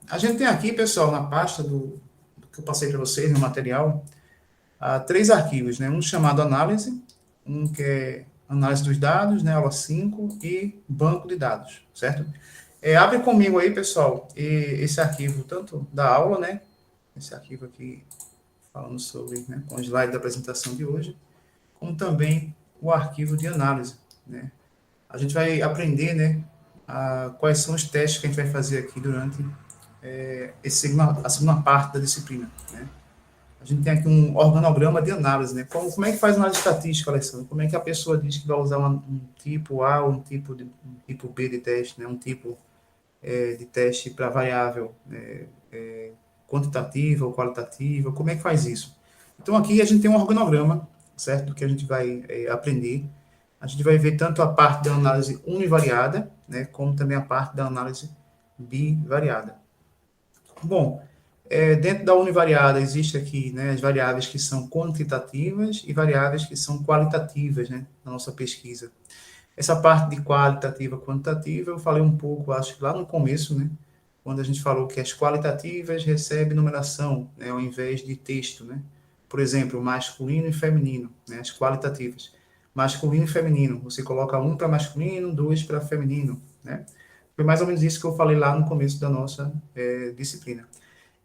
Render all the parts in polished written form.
a gente tem aqui, pessoal, na pasta do que eu passei para vocês, no material, três arquivos, né? Um chamado análise, um que é análise dos dados, né? Aula 5, e banco de dados, certo? Abre comigo aí, pessoal, esse arquivo, tanto da aula, né? Esse arquivo aqui, falando sobre, né, com o slide da apresentação de hoje, como também o arquivo de análise, né? A gente vai aprender, né, quais são os testes que a gente vai fazer aqui durante a segunda parte da disciplina, né? A gente tem aqui um organograma de análise, né? Como é que faz análise estatística, Alessandro? Como é que a pessoa diz que vai usar um tipo A ou um tipo B de teste, né? Um tipo de teste para variável quantitativa ou qualitativa? Como é que faz isso? Então, aqui a gente tem um organograma, certo? Que a gente vai aprender. A gente vai ver tanto a parte da análise univariada, né? Como também a parte da análise bivariada. Bom, dentro da univariada existe aqui, né, as variáveis que são quantitativas e variáveis que são qualitativas, né, na nossa pesquisa. Essa parte de qualitativa e quantitativa eu falei um pouco, acho que lá no começo, né, quando a gente falou que as qualitativas recebem numeração, né, ao invés de texto, né. Por exemplo, masculino e feminino, né, as qualitativas. Masculino e feminino, você coloca 1 para masculino, 2 para feminino, né. Foi mais ou menos isso que eu falei lá no começo da nossa disciplina.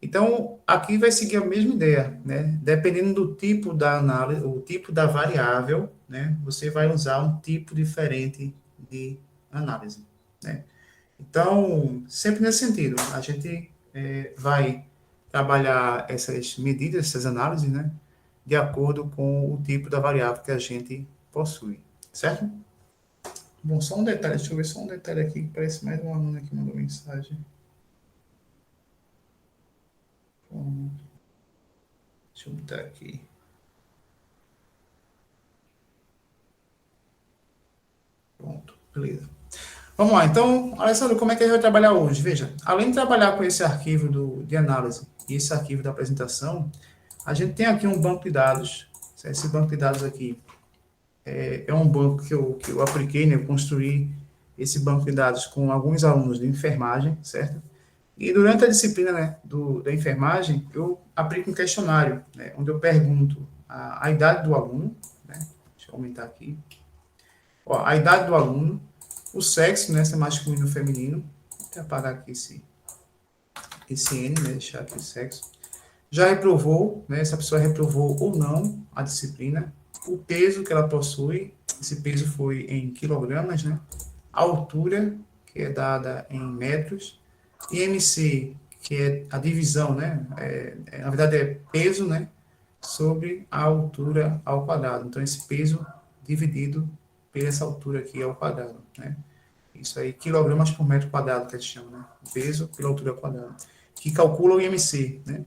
Então, aqui vai seguir a mesma ideia, né? Dependendo do tipo da análise, o tipo da variável, né? Você vai usar um tipo diferente de análise, né? Então, sempre nesse sentido, a gente vai trabalhar essas medidas, essas análises, né? De acordo com o tipo da variável que a gente possui, certo? Bom, só um detalhe, deixa eu ver só um detalhe aqui, que parece mais um aluno que mandou mensagem. Bom, deixa eu botar aqui. Pronto, beleza. Vamos lá, então, Alessandro, como é que a gente vai trabalhar hoje? Veja, além de trabalhar com esse arquivo de análise e esse arquivo da apresentação, a gente tem aqui um banco de dados. Esse banco de dados aqui é um banco que eu apliquei, né? Eu construí esse banco de dados com alguns alunos de enfermagem, certo? E durante a disciplina, né, da enfermagem, eu aplico um questionário, né, onde eu pergunto a idade do aluno, né? Deixa eu aumentar aqui. Ó, a idade do aluno, o sexo, né, se é masculino ou feminino. Vou até apagar aqui esse N, né, deixar aqui o sexo. Já reprovou, né, se a pessoa reprovou ou não a disciplina. O peso que ela possui, esse peso foi em quilogramas, né? A altura, que é dada em metros. IMC, que é a divisão, né? Na verdade é peso, né? Sobre a altura ao quadrado. Então, esse peso dividido por essa altura aqui ao quadrado, né? Isso aí, quilogramas por metro quadrado, que a gente chama, né? Peso pela altura ao quadrado. Que calcula o IMC, né?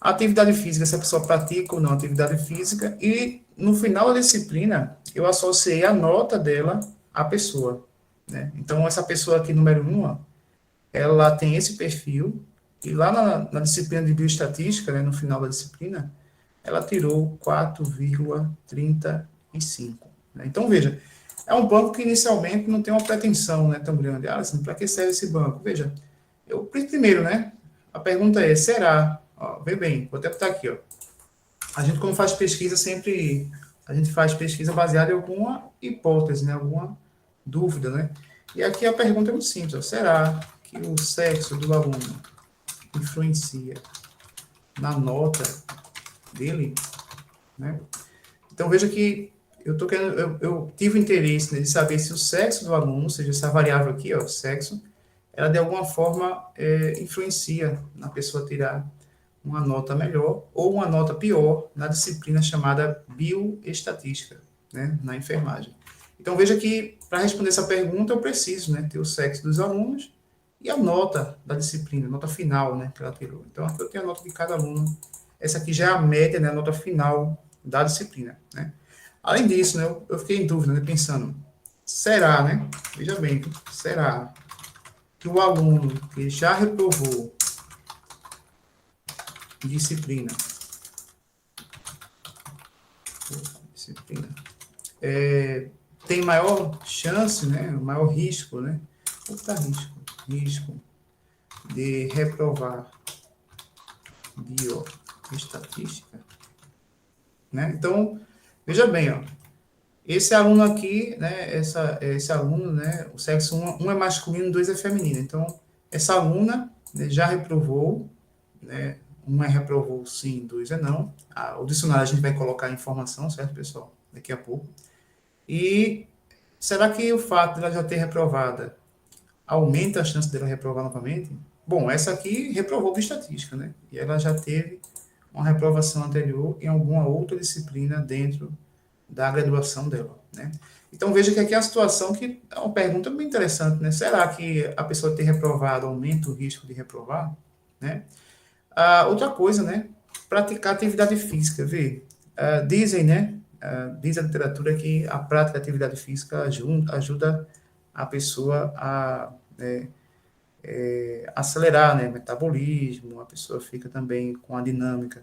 A atividade física, se a pessoa pratica ou não atividade física. E, no final da disciplina, eu associei a nota dela à pessoa, né? Então, essa pessoa aqui, número 1, ó, ela tem esse perfil, e lá na disciplina de bioestatística, né, no final da disciplina, ela tirou 4,35. Né? Então, veja, é um banco que inicialmente não tem uma pretensão, né, tão grande. Ah, assim, para que serve esse banco? Veja, primeiro, né, a pergunta é, será? Ó, vê bem, vou até botar aqui, ó. A gente, como faz pesquisa, sempre a gente faz pesquisa baseada em alguma hipótese, né, alguma dúvida, né? E aqui a pergunta é muito simples, ó, será que o sexo do aluno influencia na nota dele, né? Então veja que eu tive interesse, né, de saber se o sexo do aluno, ou seja, essa variável aqui, ó, sexo, ela de alguma forma influencia na pessoa tirar uma nota melhor ou uma nota pior na disciplina chamada bioestatística, né, na enfermagem. Então veja que para responder essa pergunta eu preciso, né, ter o sexo dos alunos e a nota da disciplina, a nota final, né, que ela tirou. Então aqui eu tenho a nota de cada aluno. Essa aqui já é a média, né, a nota final da disciplina, né. Além disso, né, eu fiquei em dúvida, né, pensando, será, né, veja bem, será que o aluno que já reprovou disciplina, tem maior chance, né, maior risco, né, risco de reprovar bioestatística, né? Então, veja bem, ó, esse aluno aqui, né, esse aluno, né, o sexo um é masculino, 2 é feminino. Então, essa aluna, né, já reprovou, né, um é reprovou sim, 2 é não. O dicionário a gente vai colocar a informação, certo, pessoal? Daqui a pouco. E será que o fato dela já ter reprovada aumenta a chance dela reprovar novamente? Bom, essa aqui reprovou por estatística, né? E ela já teve uma reprovação anterior em alguma outra disciplina dentro da graduação dela, né? Então veja que aqui é a situação que é uma pergunta bem interessante, né? Será que a pessoa ter reprovado aumenta o risco de reprovar, né? Outra coisa, né? Praticar atividade física, vê? Dizem, né? Diz a literatura que a prática de atividade física ajuda a pessoa a acelerar, né? Metabolismo, a pessoa fica também com a dinâmica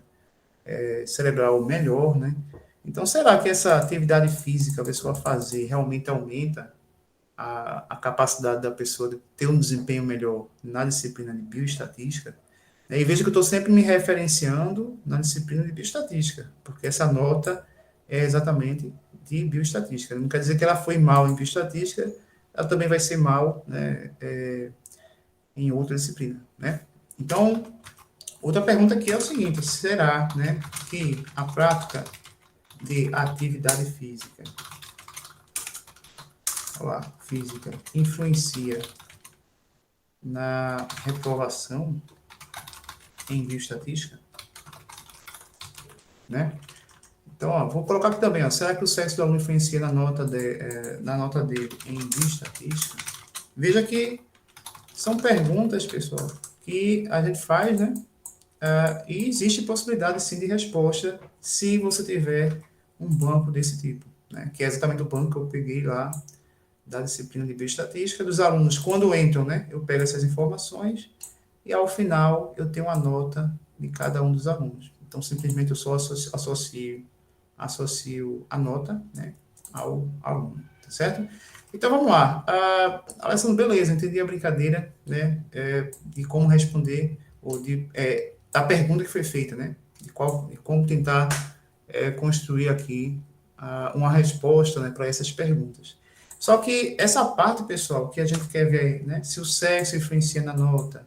cerebral melhor, né? Então, será que essa atividade física a pessoa fazer realmente aumenta a capacidade da pessoa de ter um desempenho melhor na disciplina de bioestatística? E veja que eu estou sempre me referenciando na disciplina de bioestatística, porque essa nota é exatamente de bioestatística. Não quer dizer que ela foi mal em bioestatística, ela também vai ser mal, né, em outra disciplina, né? Então, outra pergunta aqui é o seguinte: será, né, que a prática de atividade física, olha lá, física, influencia na reprovação em bioestatística, né? Então, ó, vou colocar aqui também, ó, será que o sexo do aluno influencia na nota dele em bioestatística? Veja que são perguntas, pessoal, que a gente faz, né? E existe possibilidade, sim, de resposta se você tiver um banco desse tipo, né? Que é exatamente o banco que eu peguei lá da disciplina de bioestatística, dos alunos, quando entram, né? Eu pego essas informações e, ao final, eu tenho a nota de cada um dos alunos. Então, simplesmente, eu só associo a nota, né, ao aluno, tá certo? Então, vamos lá. Alessandro, beleza, entendi a brincadeira, né, de como responder, ou da pergunta que foi feita, né, de como tentar construir aqui uma resposta, né, para essas perguntas. Só que essa parte, pessoal, que a gente quer ver aí, né, se o sexo influencia na nota,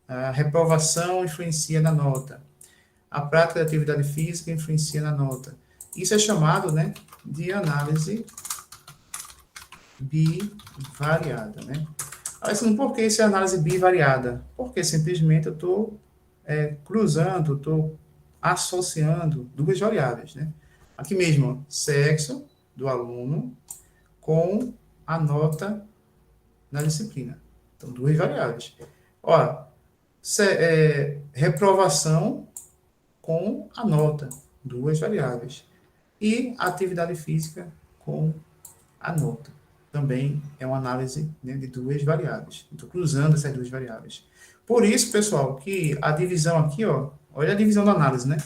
a reprovação influencia na nota, a prática da atividade física influencia na nota. Isso é chamado, né, de análise bivariada, né? Assim, por que isso é análise bivariada? Porque simplesmente eu estou cruzando, estou associando duas variáveis, né? Aqui mesmo, ó, sexo do aluno com a nota na disciplina. Então, duas variáveis. Ó, reprovação com a nota, duas variáveis. E atividade física com a nota. Também é uma análise, né, de duas variáveis. Estou cruzando essas duas variáveis. Por isso, pessoal, que a divisão aqui, ó, olha a divisão da análise, né?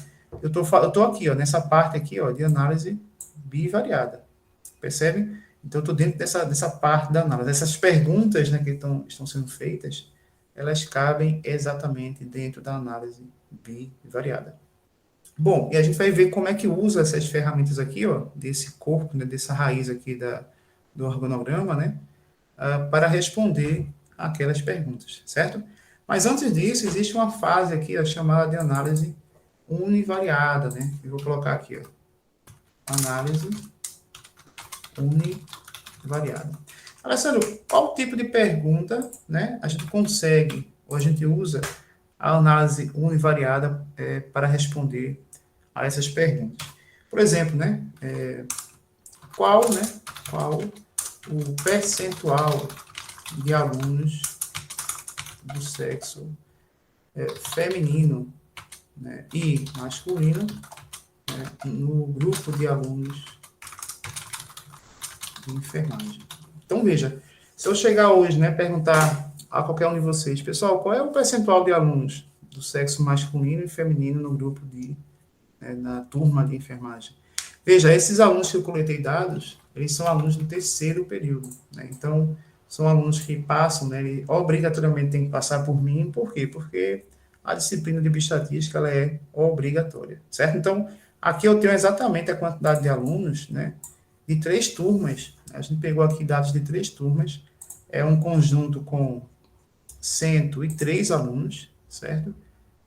Eu tô aqui, ó, nessa parte aqui, ó, de análise bivariada. Percebe? Então, eu estou dentro dessa parte da análise. Essas perguntas, né, que estão sendo feitas, elas cabem exatamente dentro da análise bivariada. Bom, e a gente vai ver como é que usa essas ferramentas aqui, ó, desse corpo, né, dessa raiz aqui do organograma, né, para responder aquelas perguntas, certo? Mas antes disso, existe uma fase aqui, ó, chamada de análise univariada, né? Eu vou colocar aqui, ó, análise univariada. Alessandro, qual tipo de pergunta, né, a gente consegue, ou a gente usa a análise univariada para responder a essas perguntas? Por exemplo, né, qual o percentual de alunos do sexo feminino, né, e masculino, né, no grupo de alunos de enfermagem? Então, veja, se eu chegar hoje, né, perguntar a qualquer um de vocês, pessoal, qual é o percentual de alunos do sexo masculino e feminino no grupo na turma de enfermagem? Veja, esses alunos que eu coletei dados, eles são alunos do terceiro período, né? Então, são alunos que passam, né, e obrigatoriamente tem que passar por mim. Por quê? Porque a disciplina de bioestatística, ela é obrigatória, certo? Então, aqui eu tenho exatamente a quantidade de alunos, né, de 3 turmas. A gente pegou aqui dados de 3 turmas, é um conjunto com 103 alunos, certo?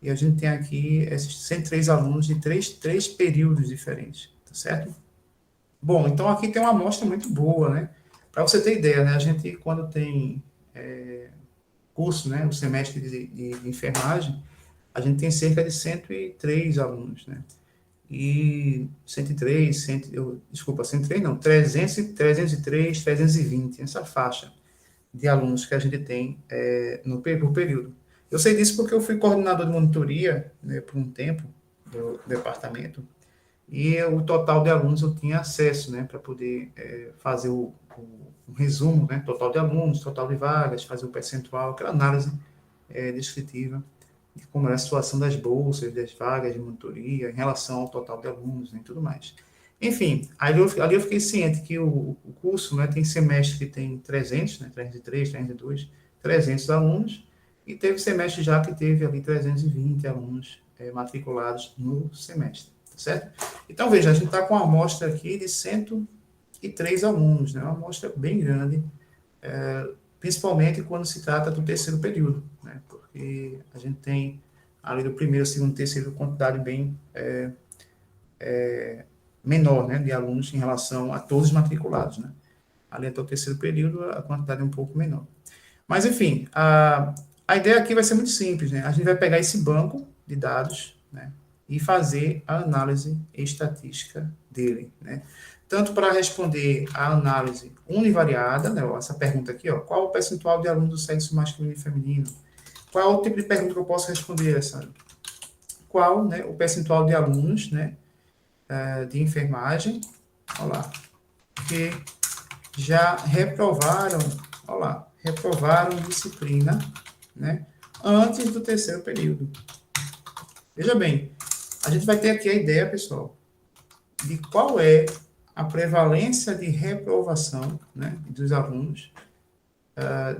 E a gente tem aqui esses 103 alunos de três períodos diferentes, tá certo? Bom, então aqui tem uma amostra muito boa, né? Para você ter ideia, né? A gente, quando tem curso, né? O semestre de enfermagem, a gente tem cerca de 103 alunos, né? E 103, 100, desculpa, 103 não, 300, 303, 320, essa faixa de alunos que a gente tem por período. Eu sei disso porque eu fui coordenador de monitoria, né, por um tempo do departamento, e o total de alunos eu tinha acesso, né, para poder fazer o resumo, né, total de alunos, total de vagas, fazer o percentual, aquela análise descritiva de como é a situação das bolsas, das vagas de monitoria, em relação ao total de alunos, né, e tudo mais. Enfim, ali eu fiquei ciente que o curso, né, tem semestre que tem 300, né, 303, 302, 300 alunos, e teve semestre já que teve ali 320 alunos matriculados no semestre, tá certo? Então, veja, a gente está com uma amostra aqui de 103 alunos, né, uma amostra bem grande, principalmente quando se trata do terceiro período, né, porque a gente tem ali do primeiro, segundo, terceiro, quantidade bem menor, né, de alunos em relação a todos os matriculados, né. Ali até o terceiro período, a quantidade é um pouco menor. Mas, enfim, a ideia aqui vai ser muito simples, né, a gente vai pegar esse banco de dados, né, e fazer a análise estatística dele, né. Tanto para responder a análise univariada, né, essa pergunta aqui, ó, qual o percentual de alunos do sexo masculino e feminino? Qual é o tipo de pergunta que eu posso responder, Alessandro? Qual, né, o percentual de alunos, né, de enfermagem, olha lá, que já reprovaram, olha lá, reprovaram disciplina, né, antes do terceiro período. Veja bem, a gente vai ter aqui a ideia, pessoal, de qual é a prevalência de reprovação, né, dos alunos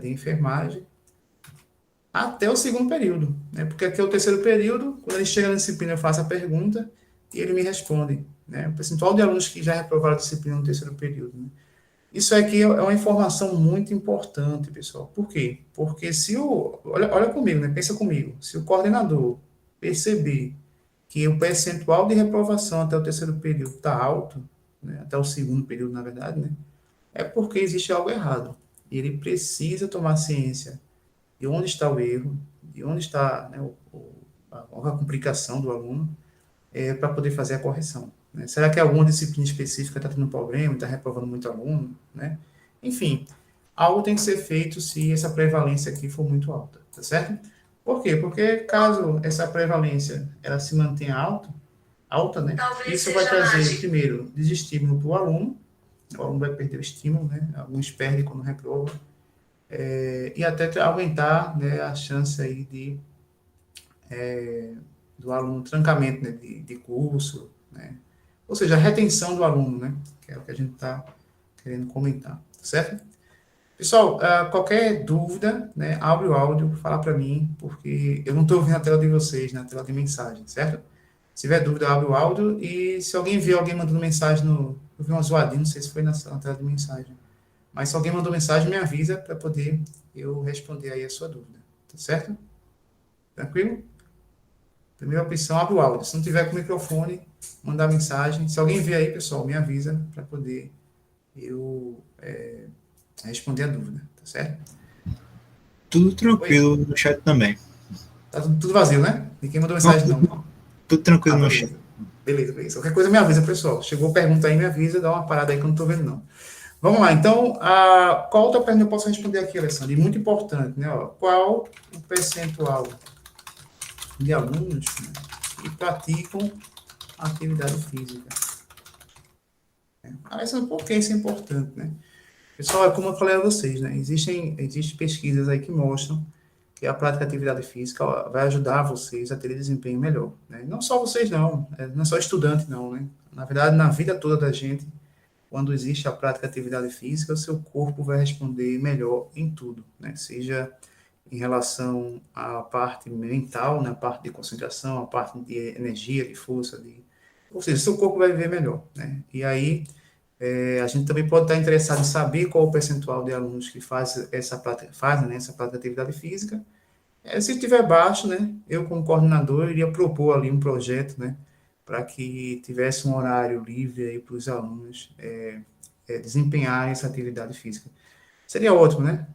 de enfermagem até o segundo período, né? Porque aqui é o terceiro período, quando ele chega na disciplina, eu faço a pergunta e ele me responde, né? O percentual de alunos que já reprovaram a disciplina no terceiro período, né? Isso aqui é uma informação muito importante, pessoal. Por quê? Porque se o... Olha comigo, né? Pensa comigo. Se o coordenador perceber que o percentual de reprovação até o terceiro período está alto, né? Até o segundo período, na verdade, né? É porque existe algo errado. E ele precisa tomar ciência de onde está o erro, de onde está, né, a complicação do aluno, para poder fazer a correção, né? Será que alguma disciplina específica está tendo problema, está reprovando muito aluno, né? Enfim, algo tem que ser feito se essa prevalência aqui for muito alta, tá certo? Por quê? Porque caso essa prevalência ela se mantenha alta, né? Isso vai trazer, primeiro, desestímulo para o aluno vai perder o estímulo, né? Alguns perdem quando reprovam, e até aumentar, né, a chance aí do aluno, trancamento, né, de curso, né, ou seja, a retenção do aluno, né, que é o que a gente está querendo comentar, tá certo? Pessoal, qualquer dúvida, né, abre o áudio, fala para mim, porque eu não estou vendo a tela de vocês, na tela de mensagem, certo? Se tiver dúvida, abre o áudio, e se alguém viu alguém mandando mensagem eu vi uma zoadinha, não sei se foi na tela de mensagem, mas se alguém mandou mensagem, me avisa para poder eu responder aí a sua dúvida, tá certo? Tranquilo? Primeira opção, abre o áudio. Se não tiver com o microfone, mandar mensagem. Se alguém ver aí, pessoal, me avisa para poder eu responder a dúvida, tá certo? Tudo tranquilo no chat também. Tá tudo vazio, né? Ninguém mandou mensagem, não. Tudo tranquilo no chat. Beleza. Qualquer coisa me avisa, pessoal. Chegou pergunta aí, me avisa, dá uma parada aí que eu não estou vendo, não. Vamos lá, então, qual outra pergunta eu posso responder aqui, Alessandro? E muito importante, né? Ó, qual o percentual de alunos, né, que praticam atividade física? Alessandro, por que isso é importante, né? Pessoal, é como eu falei a vocês, né? Existem pesquisas aí que mostram que a prática de atividade física vai ajudar vocês a ter desempenho melhor, né? Não só vocês, não. Não é só estudante, não, né? Na verdade, na vida toda da gente, quando existe a prática de atividade física, o seu corpo vai responder melhor em tudo, né? Seja em relação à parte mental, né? A parte de concentração, a parte de energia, de força, ou seja, seu corpo vai viver melhor, né? E aí, a gente também pode estar interessado em saber qual o percentual de alunos que fazem, né, essa prática de atividade física. Se estiver baixo, né, eu como coordenador iria propor ali um projeto, né, para que tivesse um horário livre aí para os alunos desempenharem essa atividade física. Seria ótimo, né?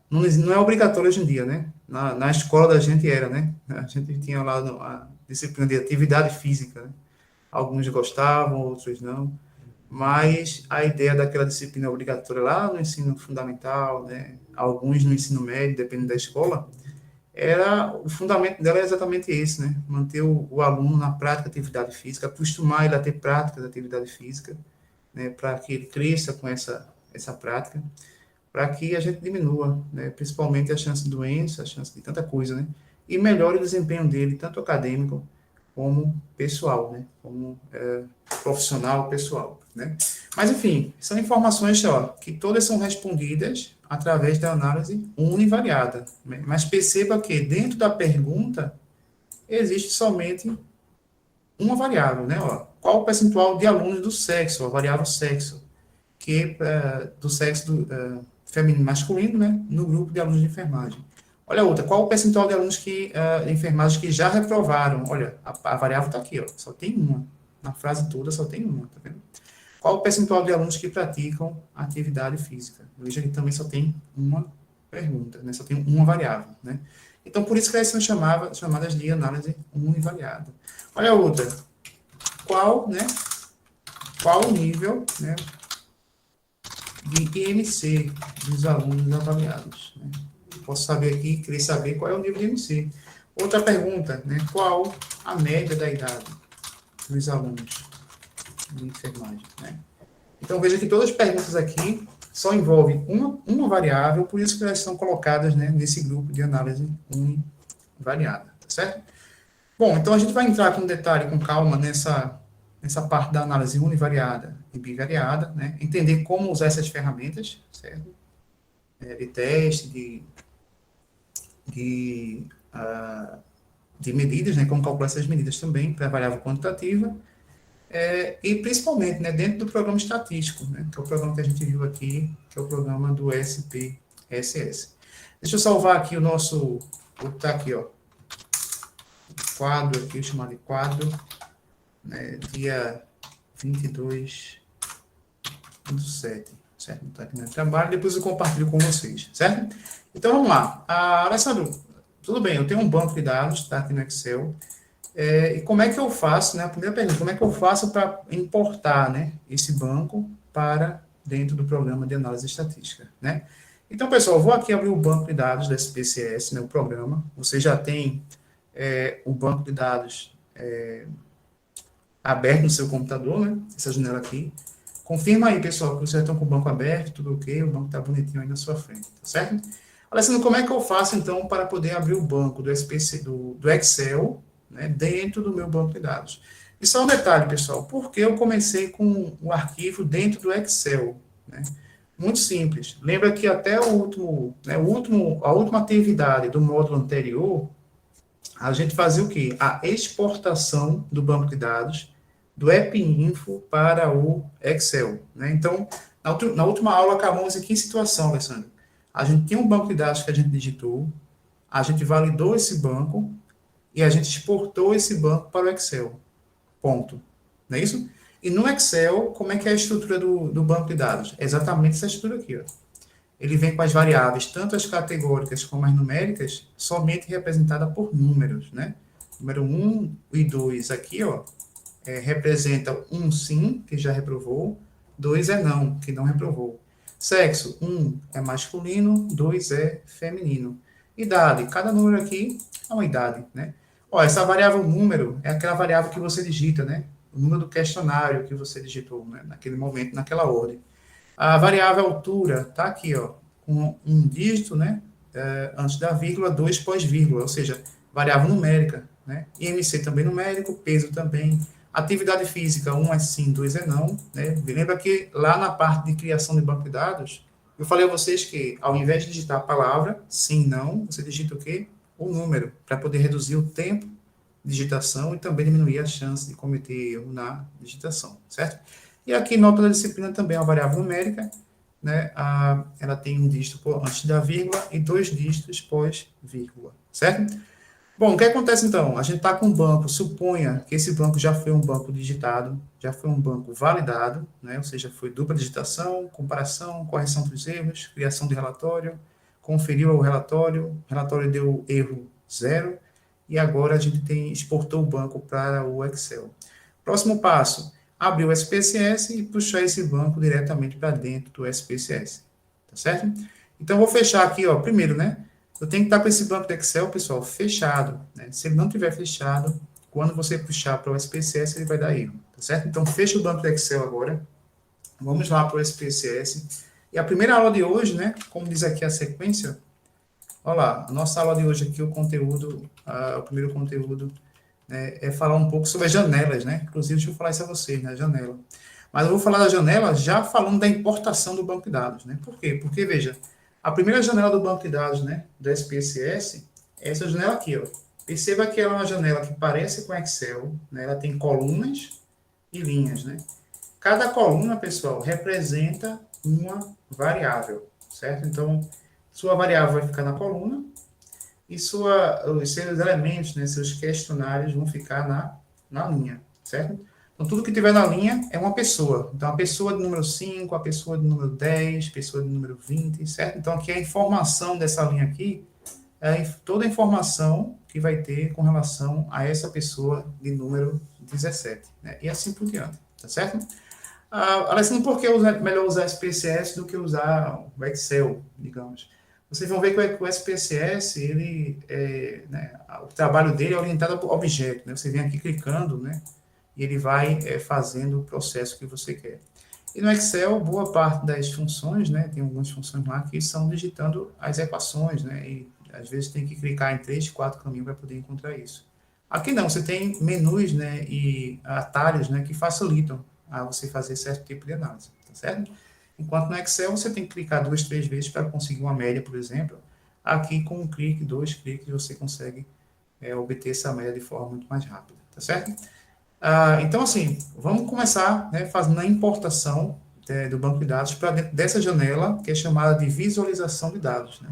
Não é obrigatório hoje em dia, né? Na escola da gente era, né? A gente tinha lá a disciplina de atividade física, né? Alguns gostavam, outros não. Mas a ideia daquela disciplina obrigatória lá no ensino fundamental, né? Alguns no ensino médio, dependendo da escola, o fundamento dela é exatamente esse, né? Manter o aluno na prática de atividade física, acostumar ele a ter prática de atividade física, né? Para que ele cresça com essa prática, para que a gente diminua, né? Principalmente a chance de doença, a chance de tanta coisa, né? E melhore o desempenho dele, tanto acadêmico como pessoal, né? Como profissional pessoal, né? Mas, enfim, são informações, ó, que todas são respondidas através da análise univariada, né? Mas perceba que dentro da pergunta existe somente uma variável, né? Ó, qual o percentual de alunos do sexo, a variável sexo, que do sexo feminino e masculino, né? No grupo de alunos de enfermagem. Olha a outra, qual o percentual de alunos de enfermagem que já reprovaram? Olha, a variável está aqui, ó, só tem uma. Na frase toda só tem uma, tá vendo? Qual o percentual de alunos que praticam atividade física? Veja que também só tem uma pergunta, né? Só tem uma variável, né? Então, por isso que elas são chamadas de análise univariada. Olha a outra. Qual o nível, né, de IMC dos alunos avaliados, né? Posso saber aqui, querer saber qual é o nível de IMC. Outra pergunta, né? Qual a média da idade dos alunos de enfermagem, né? Então, veja que todas as perguntas aqui só envolvem uma variável, por isso que elas são colocadas, né, nesse grupo de análise univariada, tá certo? Bom, então a gente vai entrar com detalhe, com calma, nessa parte da análise univariada e bivariada, né? Entender como usar essas ferramentas, certo? De teste, de medidas, né? Como calcular essas medidas também para a variável quantitativa, e principalmente, né, dentro do programa estatístico, né, que é o programa que a gente viu aqui, que é o programa do SPSS. Deixa eu salvar aqui vou botar aqui, ó, o quadro aqui, chamado de quadro, né, dia 22/7, certo? Está aqui no trabalho, depois eu compartilho com vocês, certo? Então, vamos lá. Alessandro, tudo bem, eu tenho um banco de dados, tá, aqui no Excel. E como é que eu faço, né? A primeira pergunta, como é que eu faço para importar, né, esse banco para dentro do programa de análise estatística, né? Então, pessoal, eu vou aqui abrir o banco de dados da SPSS, né, o programa. Você já tem o banco de dados aberto no seu computador, né? Essa janela aqui. Confirma aí, pessoal, que vocês já estão com o banco aberto, tudo ok, o banco está bonitinho aí na sua frente, tá certo? Alessandro, como é que eu faço, então, para poder abrir o banco do Excel, né, dentro do meu banco de dados? E só um detalhe, pessoal, por que eu comecei com o arquivo dentro do Excel, né? Muito simples. Lembra que até a última atividade do módulo anterior, a gente fazia o quê? A exportação do banco de dados do AppInfo para o Excel, né? Então, na última aula, acabamos em que situação, Alessandro? A gente tinha um banco de dados que a gente digitou, a gente validou esse banco e a gente exportou esse banco para o Excel. Ponto. Não é isso? E no Excel, como é que é a estrutura do banco de dados? É exatamente essa estrutura aqui, ó. Ele vem com as variáveis, tanto as categóricas como as numéricas, somente representada por números, né? Número 1 e 2 aqui, ó, representa 1 sim, que já reprovou, 2 é não, que não reprovou. Sexo, 1 é masculino, 2 é feminino. Idade, cada número aqui é uma idade, né? Ó, essa variável número é aquela variável que você digita, né? O número do questionário que você digitou, né? Naquele momento, naquela ordem. A variável altura está aqui, ó, com um dígito, né, antes da vírgula, 2 pós-vírgula, ou seja, variável numérica, né? IMC também numérico, peso também, Atividade física, 1 é sim, 2 é não. Né? Lembra que lá na parte de criação de banco de dados, eu falei a vocês que, ao invés de digitar a palavra, sim, não, você digita o quê? O número, para poder reduzir o tempo de digitação e também diminuir a chance de cometer erro na digitação, certo? E aqui, nota da disciplina também é uma variável numérica, né? Ela tem um dígito antes da vírgula e 2 dígitos pós-vírgula, certo? Bom, o que acontece então? A gente está com um banco, suponha que esse banco já foi um banco digitado, já foi um banco validado, né? Ou seja, foi dupla digitação, comparação, correção dos erros, criação de relatório, conferiu o relatório deu erro 0, e agora a gente exportou o banco para o Excel. Próximo passo, abrir o SPSS e puxar esse banco diretamente para dentro do SPSS, tá certo? Então, vou fechar aqui, ó, primeiro, né? Eu tenho que estar com esse banco de Excel, pessoal, fechado, né? Se ele não tiver fechado, quando você puxar para o SPSS, ele vai dar erro, tá certo? Então, fecha o banco de Excel agora. Vamos lá para o SPSS. E a primeira aula de hoje, né? Como diz aqui a sequência, olha lá, a nossa aula de hoje aqui, o conteúdo, o primeiro conteúdo, né, é falar um pouco sobre as janelas, né? Inclusive, deixa eu falar isso a vocês, né? Janela. Mas eu vou falar da janela já falando da importação do banco de dados, né? Por quê? Porque, veja, a primeira janela do banco de dados, né, do SPSS, é essa janela aqui, ó. Perceba que ela é uma janela que parece com Excel, né? Ela tem colunas e linhas, né? Cada coluna, pessoal, representa uma variável, certo? Então, sua variável vai ficar na coluna e os seus elementos, né, seus questionários vão ficar na linha, certo? Então, tudo que tiver na linha é uma pessoa. Então, a pessoa de número 5, a pessoa de número 10, a pessoa de número 20, certo? Então, aqui a informação dessa linha aqui é toda a informação que vai ter com relação a essa pessoa de número 17, né? E assim por diante, tá certo? Alessandro, por que melhor usar SPSS do que usar o Excel, digamos? Vocês vão ver que o SPSS, né, o trabalho dele é orientado ao objeto, né? Você vem aqui clicando, né? E ele vai fazendo o processo que você quer. E no Excel, boa parte das funções, né? Tem algumas funções lá que são digitando as equações, né? E às vezes tem que clicar em 3, 4 caminhos para poder encontrar isso. Aqui não, você tem menus, né? E atalhos, né? Que facilitam a você fazer certo tipo de análise, tá certo? Enquanto no Excel você tem que clicar 2, 3 vezes para conseguir uma média, por exemplo. Aqui com um clique, 2 cliques, você consegue obter essa média de forma muito mais rápida, tá certo? Então, assim, vamos começar, né, fazendo a importação do banco de dados para dentro dessa janela, que é chamada de visualização de dados, né?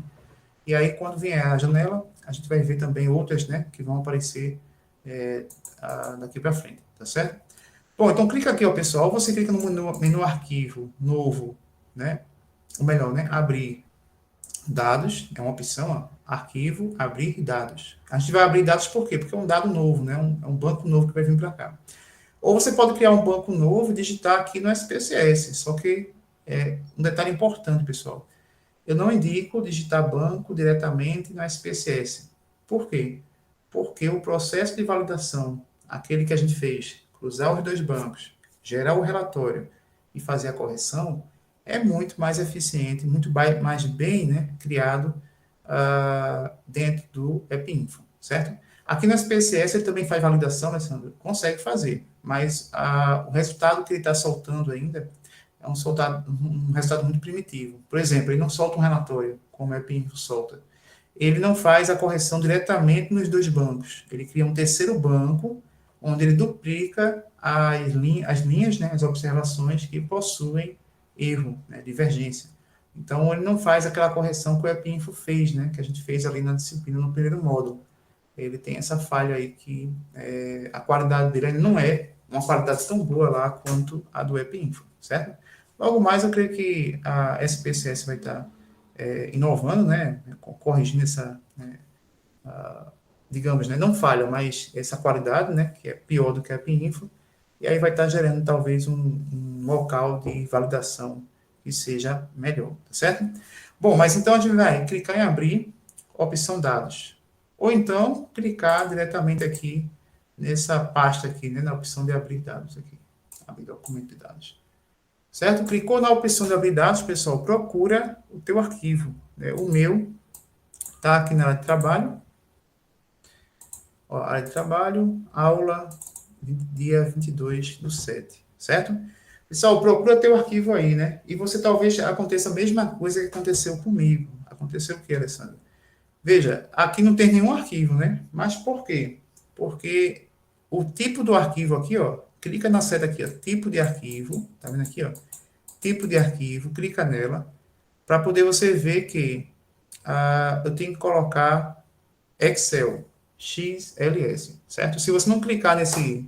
E aí, quando vier a janela, a gente vai ver também outras, né, que vão aparecer daqui para frente, tá certo? Bom, então clica aqui, ó, pessoal. Você clica no menu arquivo, novo, né? Ou melhor, né? Abrir dados, é uma opção, ó, arquivo, abrir dados. A gente vai abrir dados por quê? Porque é um dado novo, né? É um banco novo que vai vir para cá. Ou você pode criar um banco novo e digitar aqui no SPSS. Só que um detalhe importante, pessoal. Eu não indico digitar banco diretamente no SPSS. Por quê? Porque o processo de validação, aquele que a gente fez, cruzar os dois bancos, gerar o relatório e fazer a correção, é muito mais eficiente, muito mais bem, né, criado dentro do EPINFO, certo? Aqui no SPSS ele também faz validação, Alessandro, consegue fazer, mas o resultado que ele está soltando ainda é um resultado muito primitivo. Por exemplo, ele não solta um relatório, como o EPINFO solta. Ele não faz a correção diretamente nos dois bancos. Ele cria um terceiro banco, onde ele duplica as linhas, né, as observações que possuem erro, né, divergência. Então, ele não faz aquela correção que o EPINFO fez, né, que a gente fez ali na disciplina no primeiro módulo. Ele tem essa falha aí que a qualidade dele não é uma qualidade tão boa lá quanto a do EPINFO, certo? Logo mais, eu creio que a SPSS vai estar inovando, né, corrigindo essa, né, digamos, né, não falha, mas essa qualidade, né, que é pior do que a EPINFO, e aí vai estar gerando talvez um local de validação que seja melhor, tá certo? Bom, mas então a gente vai clicar em abrir, opção dados, ou então clicar diretamente aqui nessa pasta aqui, né, na opção de abrir dados aqui, abrir documento de dados. Certo? Clicou na opção de abrir dados, pessoal, procura o teu arquivo, né? O meu está aqui na área de trabalho. Ó, área de trabalho, aula dia 22/7, certo? Pessoal, procura ter o arquivo aí, né? E você talvez aconteça a mesma coisa que aconteceu comigo. Aconteceu o quê, Alessandro? Veja, aqui não tem nenhum arquivo, né? Mas por quê? Porque o tipo do arquivo aqui, ó, clica na seta aqui, ó, tipo de arquivo, tá vendo aqui, ó? Tipo de arquivo, clica nela, para poder você ver que eu tenho que colocar Excel, XLS, certo? Se você não clicar nesse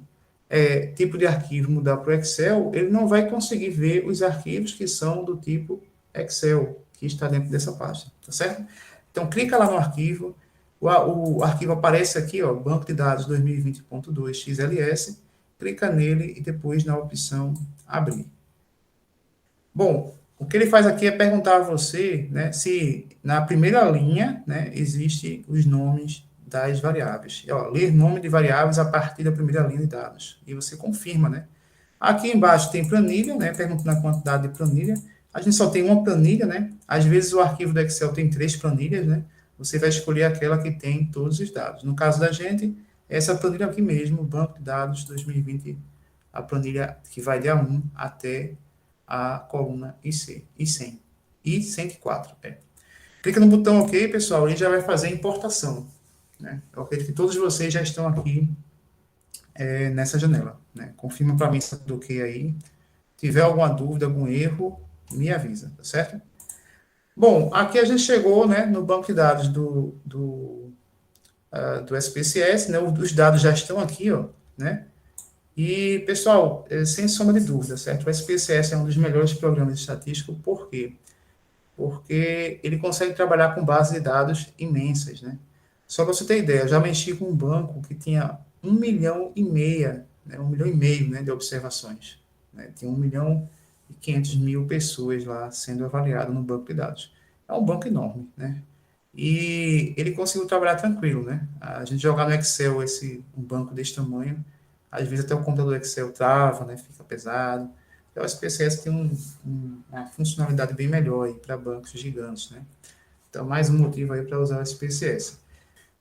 tipo de arquivo, mudar para o Excel, ele não vai conseguir ver os arquivos que são do tipo Excel, que está dentro dessa pasta, tá certo? Então, clica lá no arquivo, o arquivo aparece aqui, ó, banco de dados 2020.2 XLS, clica nele e depois na opção abrir. Bom, o que ele faz aqui é perguntar a você, né, se na primeira linha, né, existe os nomes das variáveis. E, ó, ler nome de variáveis a partir da primeira linha de dados. E você confirma, né? Aqui embaixo tem planilha, né, perguntando a quantidade de planilha. A gente só tem uma planilha, né? Às vezes o arquivo do Excel tem 3 planilhas, né? Você vai escolher aquela que tem todos os dados. No caso da gente, essa planilha aqui mesmo, banco de dados 2020, a planilha que vai de A1 até a coluna IC, I100, I104. Clica no botão OK, pessoal, e já vai fazer a importação. Né? Eu acredito que todos vocês já estão aqui nessa janela. Né? Confirma para mim se está OK aí. Se tiver alguma dúvida, algum erro, me avisa, tá certo? Bom, aqui a gente chegou, né, no banco de dados do SPSS, né? Os dados já estão aqui, ó, né? E, pessoal, sem sombra de dúvida, certo? O SPSS é um dos melhores programas de estatística, por quê? Porque ele consegue trabalhar com bases de dados imensas, né? Só para você ter ideia, eu já mexi com um banco que tinha 1,5 milhão, né? 1,5 milhão, né, de observações. Né? Tinha 1,5 milhão pessoas lá sendo avaliadas no banco de dados. É um banco enorme, né? E ele conseguiu trabalhar tranquilo, né? A gente jogar no Excel um banco desse tamanho, às vezes até o computador Excel trava, né? Fica pesado. Então, o SPSS tem uma funcionalidade bem melhor aí para bancos gigantes, né? Então, mais um motivo aí para usar o SPSS.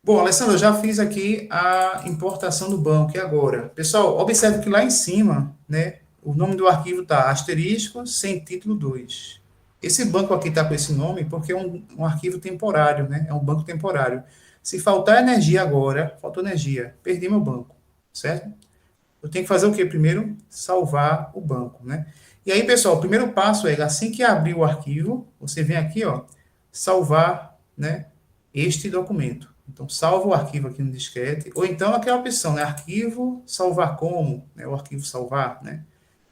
Bom, Alessandro, eu já fiz aqui a importação do banco, e agora? Pessoal, observe que lá em cima, né, o nome do arquivo está asterisco sem título 2. Esse banco aqui está com esse nome porque é um arquivo temporário, né? É um banco temporário. Se faltar energia agora, faltou energia, perdi meu banco, certo? Eu tenho que fazer o quê? Primeiro, salvar o banco, né? E aí, pessoal, o primeiro passo é, assim que abrir o arquivo, você vem aqui, ó, salvar, né, este documento. Então, salva o arquivo aqui no disquete, ou então aquela opção, né, arquivo, salvar como, né, o arquivo salvar, né?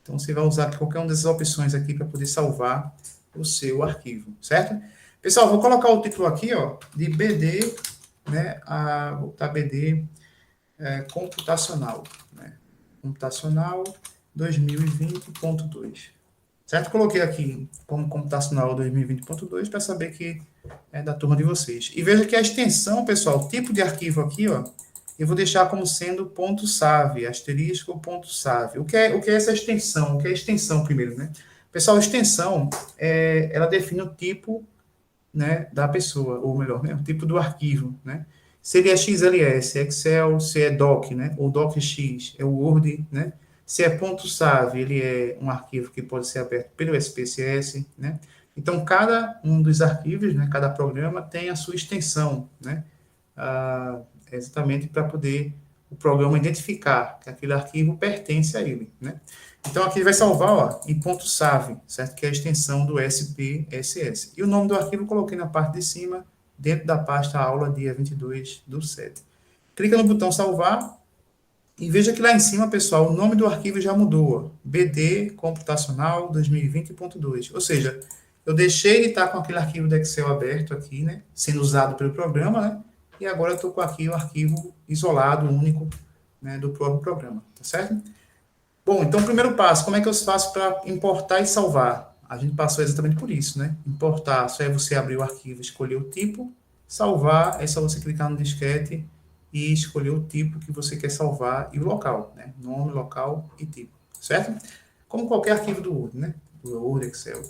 Então, você vai usar qualquer uma dessas opções aqui para poder salvar o seu arquivo, certo? Pessoal, vou colocar o título aqui, ó, de BD, né, vou botar BD computacional, né? Computacional 2020.2. Certo? Coloquei aqui como computacional 2020.2 para saber que é da turma de vocês. E veja que a extensão, pessoal, o tipo de arquivo aqui, ó, eu vou deixar como sendo .sav, asterisco .sav. O que é essa extensão? O que é extensão primeiro, né? Pessoal, extensão, ela define o tipo, né, da pessoa, ou melhor, né, o tipo do arquivo, né? Se ele é XLS, Excel, se é doc, né, ou docx, é o Word, né? Se é .sav, ele é um arquivo que pode ser aberto pelo SPSS, né? Então, cada um dos arquivos, né, cada programa tem a sua extensão, né? Exatamente para poder o programa identificar que aquele arquivo pertence a ele, né? Então, aqui ele vai salvar, ó, em .sav, certo? Que é a extensão do SPSS. E o nome do arquivo eu coloquei na parte de cima, dentro da pasta aula dia 22/7. Clica no botão salvar e veja que lá em cima, pessoal, o nome do arquivo já mudou. BD computacional 2020.2. Ou seja, eu deixei de estar com aquele arquivo do Excel aberto aqui, né? Sendo usado pelo programa, né? E agora eu estou com aqui o arquivo isolado, único, né, do próprio programa, tá certo? Bom, então, o primeiro passo, como é que eu faço para importar e salvar? A gente passou exatamente por isso, né? Importar, só é você abrir o arquivo, escolher o tipo. Salvar, é só você clicar no disquete e escolher o tipo que você quer salvar e o local, né? Nome, local e tipo, certo? Como qualquer arquivo do Word, né? Do Word, Excel.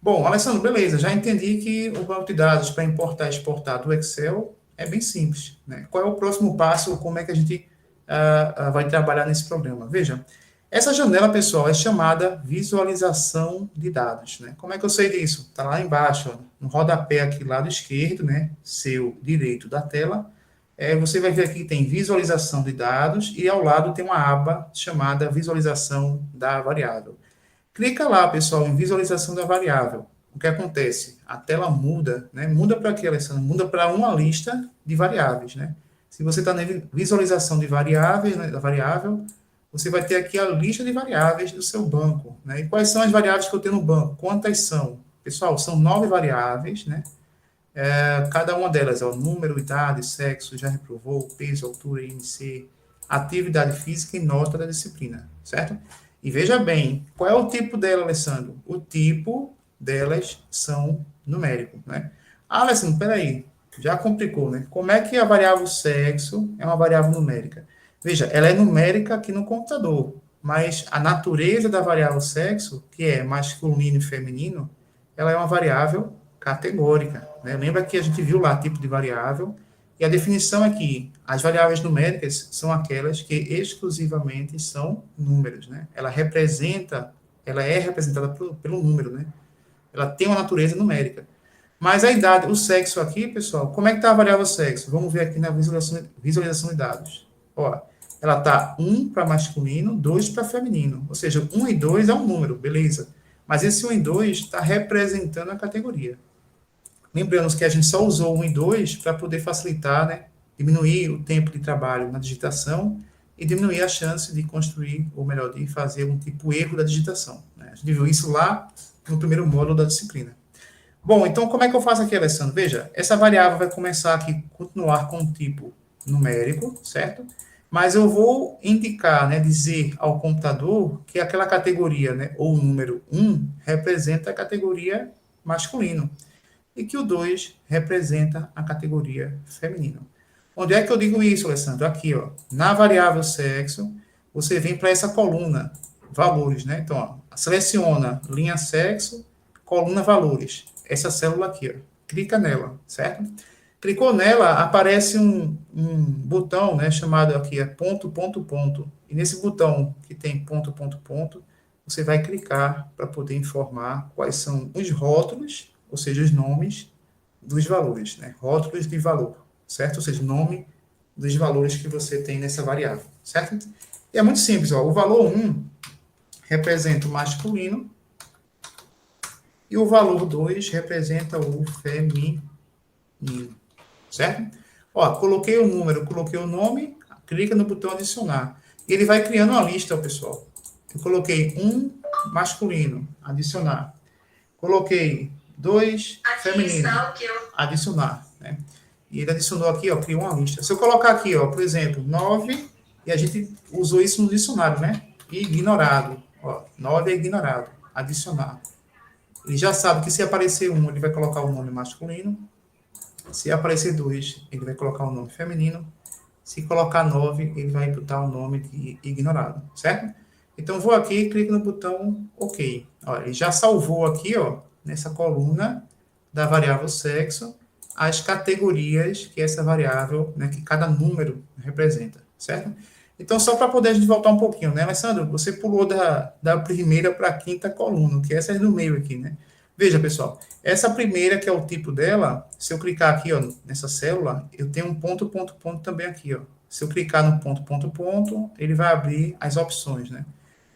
Bom, Alessandro, beleza, já entendi que o banco de dados para importar e exportar do Excel é bem simples, né? Qual é o próximo passo, como é que a gente vai trabalhar nesse programa. Veja, essa janela, pessoal, é chamada visualização de dados, né? Como é que eu sei disso? Está lá embaixo, ó, no rodapé aqui, lado esquerdo, né? Seu direito da tela. Você vai ver aqui que tem visualização de dados e ao lado tem uma aba chamada visualização da variável. Clica lá, pessoal, em visualização da variável. O que acontece? A tela muda, né? Muda para quê, Alessandro? Muda para uma lista de variáveis, né? Se você está na visualização de variáveis, né, da variável, você vai ter aqui a lista de variáveis do seu banco, né? E quais são as variáveis que eu tenho no banco? Quantas são? Pessoal, são 9 variáveis, né? Cada uma delas é o número, idade, sexo, já reprovou, peso, altura, IMC, atividade física e nota da disciplina, certo? E veja bem, qual é o tipo dela, Alessandro? O tipo delas são numérico, né? Ah, Alessandro, peraí, já complicou, né? Como é que a variável sexo é uma variável numérica? Veja, ela é numérica aqui no computador, mas a natureza da variável sexo, que é masculino e feminino, ela é uma variável categórica, né? Lembra que a gente viu lá tipo de variável, e a definição é que as variáveis numéricas são aquelas que exclusivamente são números, né? Ela é representada pelo número, né? Ela tem uma natureza numérica. Mas a idade, o sexo aqui, pessoal, como é que está a variável sexo? Vamos ver aqui na visualização de dados. Ó, ela está 1 para masculino, 2 para feminino. Ou seja, 1 e 2 é um número, beleza. Mas esse 1 e 2 está representando a categoria. Lembrando que a gente só usou 1 e 2 para poder facilitar, né, diminuir o tempo de trabalho na digitação e diminuir a chance de construir, ou melhor, de fazer um tipo erro da digitação, né? A gente viu isso lá no primeiro módulo da disciplina. Bom, então como é que eu faço aqui, Alessandro? Veja, essa variável vai começar aqui, continuar com o tipo numérico, certo? Mas eu vou indicar, né, dizer ao computador que aquela categoria, né, ou número 1, representa a categoria masculino e que o 2 representa a categoria feminino. Onde é que eu digo isso, Alessandro? Aqui, ó, na variável sexo, você vem para essa coluna, valores, né? Então, ó, seleciona linha sexo, coluna valores. Essa célula aqui, ó, clica nela, certo? Clicou nela, aparece um botão, né, chamado aqui, ponto, ponto, ponto. E nesse botão que tem ponto, ponto, ponto, você vai clicar para poder informar quais são os rótulos, ou seja, os nomes dos valores, né? Rótulos de valor, certo? Ou seja, o nome dos valores que você tem nessa variável, certo? E é muito simples, ó. O valor 1 representa o masculino e o valor 2 representa o feminino, certo? Ó, coloquei o número, coloquei o nome, clica no botão adicionar. E ele vai criando uma lista, pessoal. Eu coloquei 1 masculino, adicionar. Coloquei 2 feminino, adicionar, né? E ele adicionou aqui, ó, criou uma lista. Se eu colocar aqui, ó, por exemplo, 9, e a gente usou isso no dicionário, né? Ignorado, ó, 9 é ignorado, adicionar. Ele já sabe que se aparecer 1, ele vai colocar o nome masculino. Se aparecer 2, ele vai colocar o nome feminino. Se colocar 9, ele vai botar o nome de ignorado, certo? Então, vou aqui e clico no botão OK. Ó, ele já salvou aqui, ó, nessa coluna da variável sexo, as categorias que essa variável, né, que cada número representa, certo? Então, só para poder a gente voltar um pouquinho, né, Alessandro? Você pulou da primeira para a quinta coluna, que essa é no meio aqui, né? Veja, pessoal, essa primeira, que é o tipo dela, se eu clicar aqui, ó, nessa célula, eu tenho um ponto, ponto, ponto também aqui, ó. Se eu clicar no ponto, ponto, ponto, ele vai abrir as opções, né?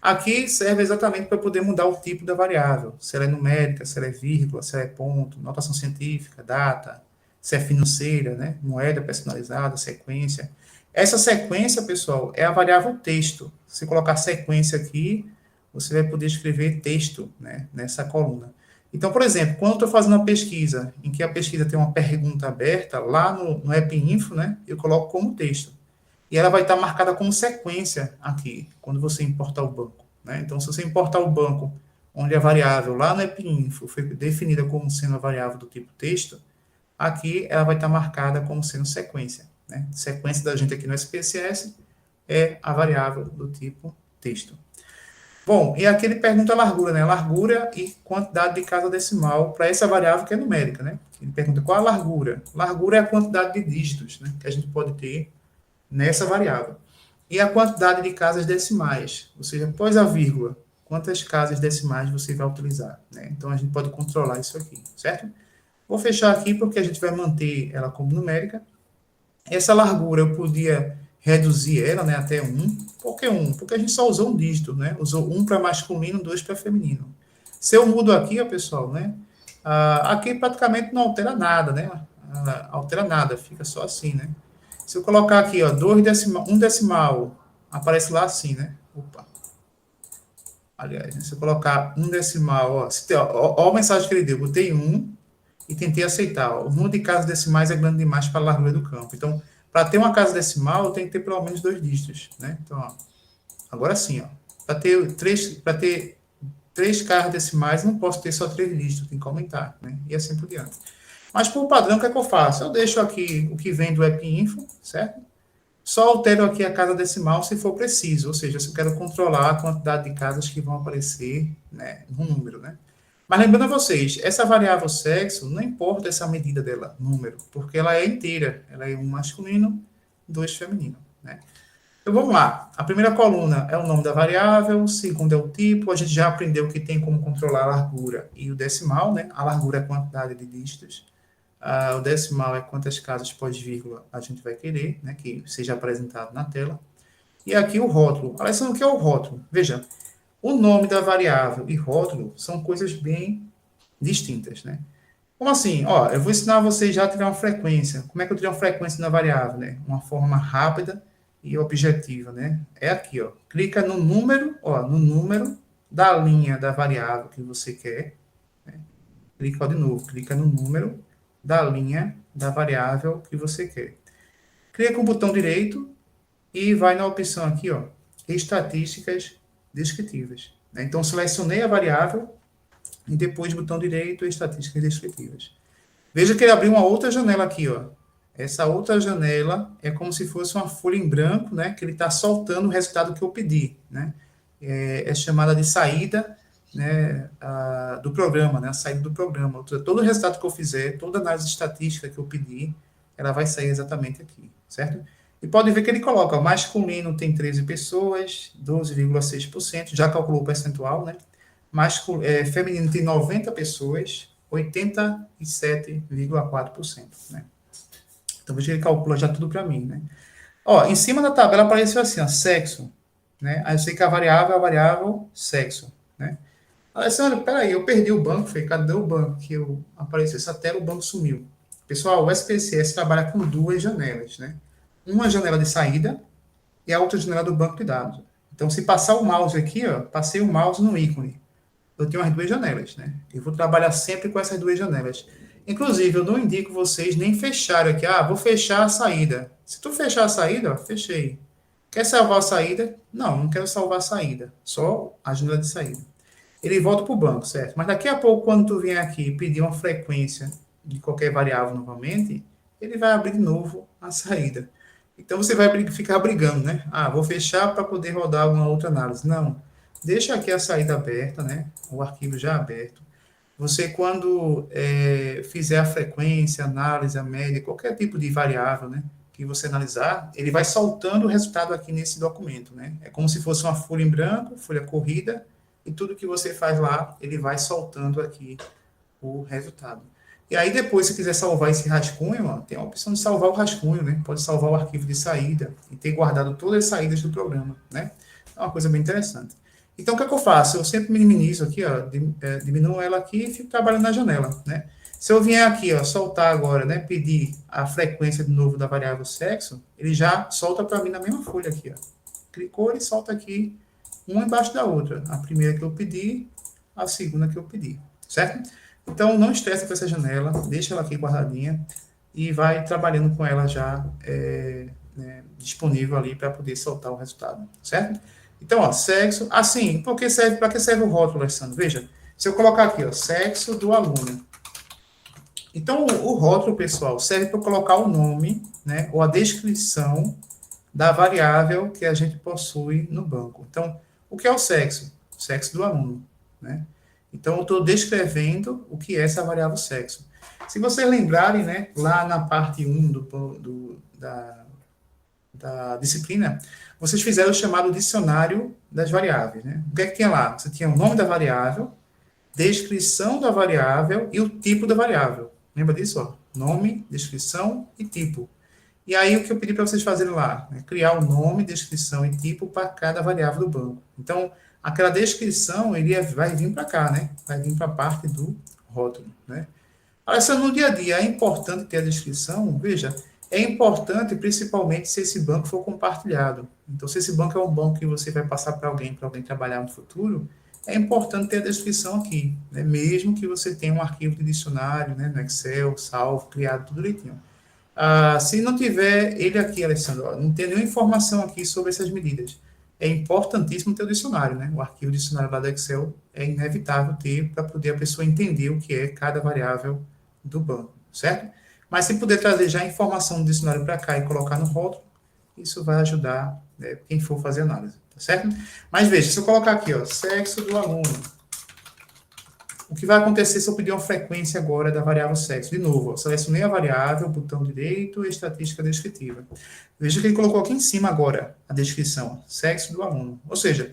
Aqui serve exatamente para poder mudar o tipo da variável, se ela é numérica, se ela é vírgula, se ela é ponto, notação científica, data, se é financeira, né? Moeda personalizada, sequência. Essa sequência, pessoal, é a variável texto. Se colocar sequência aqui, você vai poder escrever texto, né, nessa coluna. Então, por exemplo, quando eu estou fazendo uma pesquisa, em que a pesquisa tem uma pergunta aberta, lá no App Info, né, eu coloco como texto. E ela vai estar marcada como sequência aqui, quando você importar o banco, né? Então, se você importar o banco, onde a variável lá no App Info foi definida como sendo a variável do tipo texto, aqui ela vai estar marcada como sendo sequência, né? Sequência da gente aqui no SPSS é a variável do tipo texto. Bom, e aqui ele pergunta a largura, né? Largura e quantidade de casa decimal para essa variável que é numérica, né? Ele pergunta qual a largura. Largura é a quantidade de dígitos, né, que a gente pode ter nessa variável. e a quantidade de casas decimais, ou seja, após a vírgula, quantas casas decimais você vai utilizar, né? Então, a gente pode controlar isso aqui, certo? Vou fechar aqui porque a gente vai manter ela como numérica. Essa largura eu podia reduzir ela, né, até 1. Por que 1? Porque a gente só usou um dígito, né? Usou 1 para masculino, 2 para feminino. Se eu mudo aqui, ó, pessoal, né? Aqui praticamente não altera nada, né? Altera nada, fica só assim, né? Se eu colocar aqui, ó, 1 decimal, aparece lá assim, né? Opa. Aliás, né, se eu colocar 1 decimal, ó a mensagem que ele deu, botei 1 e tentei aceitar. Ó, o número de casas decimais é grande demais para a largura do campo. Então, para ter uma casa decimal, eu tenho que ter pelo menos 2 dígitos, né? Então, ó, agora sim, ó, para ter três casas decimais, não posso ter só 3 dígitos, tem que aumentar, né? E assim por diante. Mas, por padrão, o que é que eu faço? Eu deixo aqui o que vem do AppInfo, certo? Só altero aqui a casa decimal se for preciso, ou seja, se eu quero controlar a quantidade de casas que vão aparecer, né, no número, né? Mas lembrando a vocês, essa variável sexo, não importa essa medida dela, número, porque ela é inteira, ela é um masculino, 2 feminino, né? Então vamos lá, a primeira coluna é o nome da variável, o segundo é o tipo, a gente já aprendeu que tem como controlar a largura e o decimal, né? A largura é a quantidade de dígitos, o decimal é quantas casas pós-vírgula a gente vai querer, né, que seja apresentado na tela. E aqui o rótulo. Alessandro, o que é o rótulo? Veja, o nome da variável e rótulo são coisas bem distintas, né? Como assim? Ó, eu vou ensinar vocês já a tirar uma frequência. Como é que eu tiro uma frequência na variável, né? Uma forma rápida e objetiva, né? É aqui, ó. Clica no número, ó, no número da linha da variável que você quer. Né? Clica ó, de novo, clica no número da linha da variável que você quer. Clica com o botão direito e vai na opção aqui, ó, estatísticas descritivas. Né? Então, selecionei a variável e depois botão direito, estatísticas descritivas. Veja que ele abriu uma outra janela aqui, ó. Essa outra janela é como se fosse uma folha em branco, né? Que ele está soltando o resultado que eu pedi, né? É chamada de saída, né, do programa, né? A saída do programa. Todo o resultado que eu fizer, toda análise estatística que eu pedir, ela vai sair exatamente aqui, certo? E pode ver que ele coloca, ó, masculino tem 13 pessoas, 12,6%, já calculou o percentual, né? Feminino tem 90 pessoas, 87,4%, né? Então, veja que ele calcula já tudo para mim, né? Ó, em cima da tabela apareceu assim, ó, sexo, né? Aí eu sei que a variável sexo, né? Alessandro, peraí, eu perdi o banco, falei, cadê o banco? Que eu apareceu essa tela, o banco sumiu. Pessoal, o SPSS trabalha com 2 janelas, né? Uma janela de saída e a outra janela do banco de dados. Então, se passar o mouse aqui, ó, passei o mouse no ícone. Eu tenho as 2 janelas, né? Eu vou trabalhar sempre com essas 2 janelas. Inclusive, eu não indico vocês nem fecharem aqui. Vou fechar a saída. Se tu fechar a saída, ó, fechei. Quer salvar a saída? Não, não quero salvar a saída. Só a janela de saída. Ele volta para o banco, certo? Mas daqui a pouco, quando tu vier aqui e pedir uma frequência de qualquer variável novamente, ele vai abrir de novo a saída. Então, você vai ficar brigando, né? Vou fechar para poder rodar alguma outra análise. Não. Deixa aqui a saída aberta, né? O arquivo já aberto. Você, quando fizer a frequência, análise, a média, qualquer tipo de variável, né, que você analisar, ele vai soltando o resultado aqui nesse documento, né? É como se fosse uma folha em branco, folha corrida, e tudo que você faz lá, ele vai soltando aqui o resultado. E aí, depois, se quiser salvar esse rascunho, ó, tem a opção de salvar o rascunho, né? Pode salvar o arquivo de saída e ter guardado todas as saídas do programa, né? É uma coisa bem interessante. Então, o que é que eu faço? Eu sempre minimizo aqui, ó, diminuo ela aqui e fico trabalhando na janela, né? Se eu vier aqui, ó, soltar agora, né, pedir a frequência de novo da variável sexo, ele já solta para mim na mesma folha aqui, ó. Clicou, ele solta aqui, uma embaixo da outra. A primeira que eu pedi, a segunda que eu pedi, certo? Então, não estresse com essa janela, deixa ela aqui guardadinha e vai trabalhando com ela já disponível ali para poder soltar o resultado, certo? Então, ó, sexo, assim, para que serve o rótulo, Alessandro? Veja, se eu colocar aqui, ó, sexo do aluno. Então, o rótulo, pessoal, serve para colocar o nome, né, ou a descrição da variável que a gente possui no banco. Então, o que é o sexo? O sexo do aluno, né? Então, eu estou descrevendo o que é essa variável sexo. Se vocês lembrarem, né, lá na parte 1 do da disciplina, vocês fizeram o chamado dicionário das variáveis, né? O que é que tinha lá? Você tinha o nome da variável, descrição da variável e o tipo da variável. Lembra disso? Ó? Nome, descrição e tipo. E aí, o que eu pedi para vocês fazerem lá? É criar o nome, descrição e tipo para cada variável do banco. Então, aquela descrição vai vir para cá, né? Vai vir para a parte do rótulo, né? Alessandro, no dia a dia é importante ter a descrição? Veja, é importante principalmente se esse banco for compartilhado. Então, se esse banco é um banco que você vai passar para alguém trabalhar no futuro, é importante ter a descrição aqui, né? Mesmo que você tenha um arquivo de dicionário, né, no Excel, salvo, criado tudo direitinho. Se não tiver ele aqui, Alessandro, ó, não tem nenhuma informação aqui sobre essas medidas. É importantíssimo ter o dicionário, né? O arquivo dicionário lá do Excel é inevitável ter para poder a pessoa entender o que é cada variável do banco, certo? Mas se puder trazer já a informação do dicionário para cá e colocar no rótulo, isso vai ajudar, né, quem for fazer análise, tá certo? Mas veja, se eu colocar aqui, ó, sexo do aluno, o que vai acontecer se eu pedir uma frequência agora da variável sexo? De novo, ó, selecionei a variável, botão direito, estatística descritiva. Veja que ele colocou aqui em cima agora a descrição, sexo do aluno. Ou seja,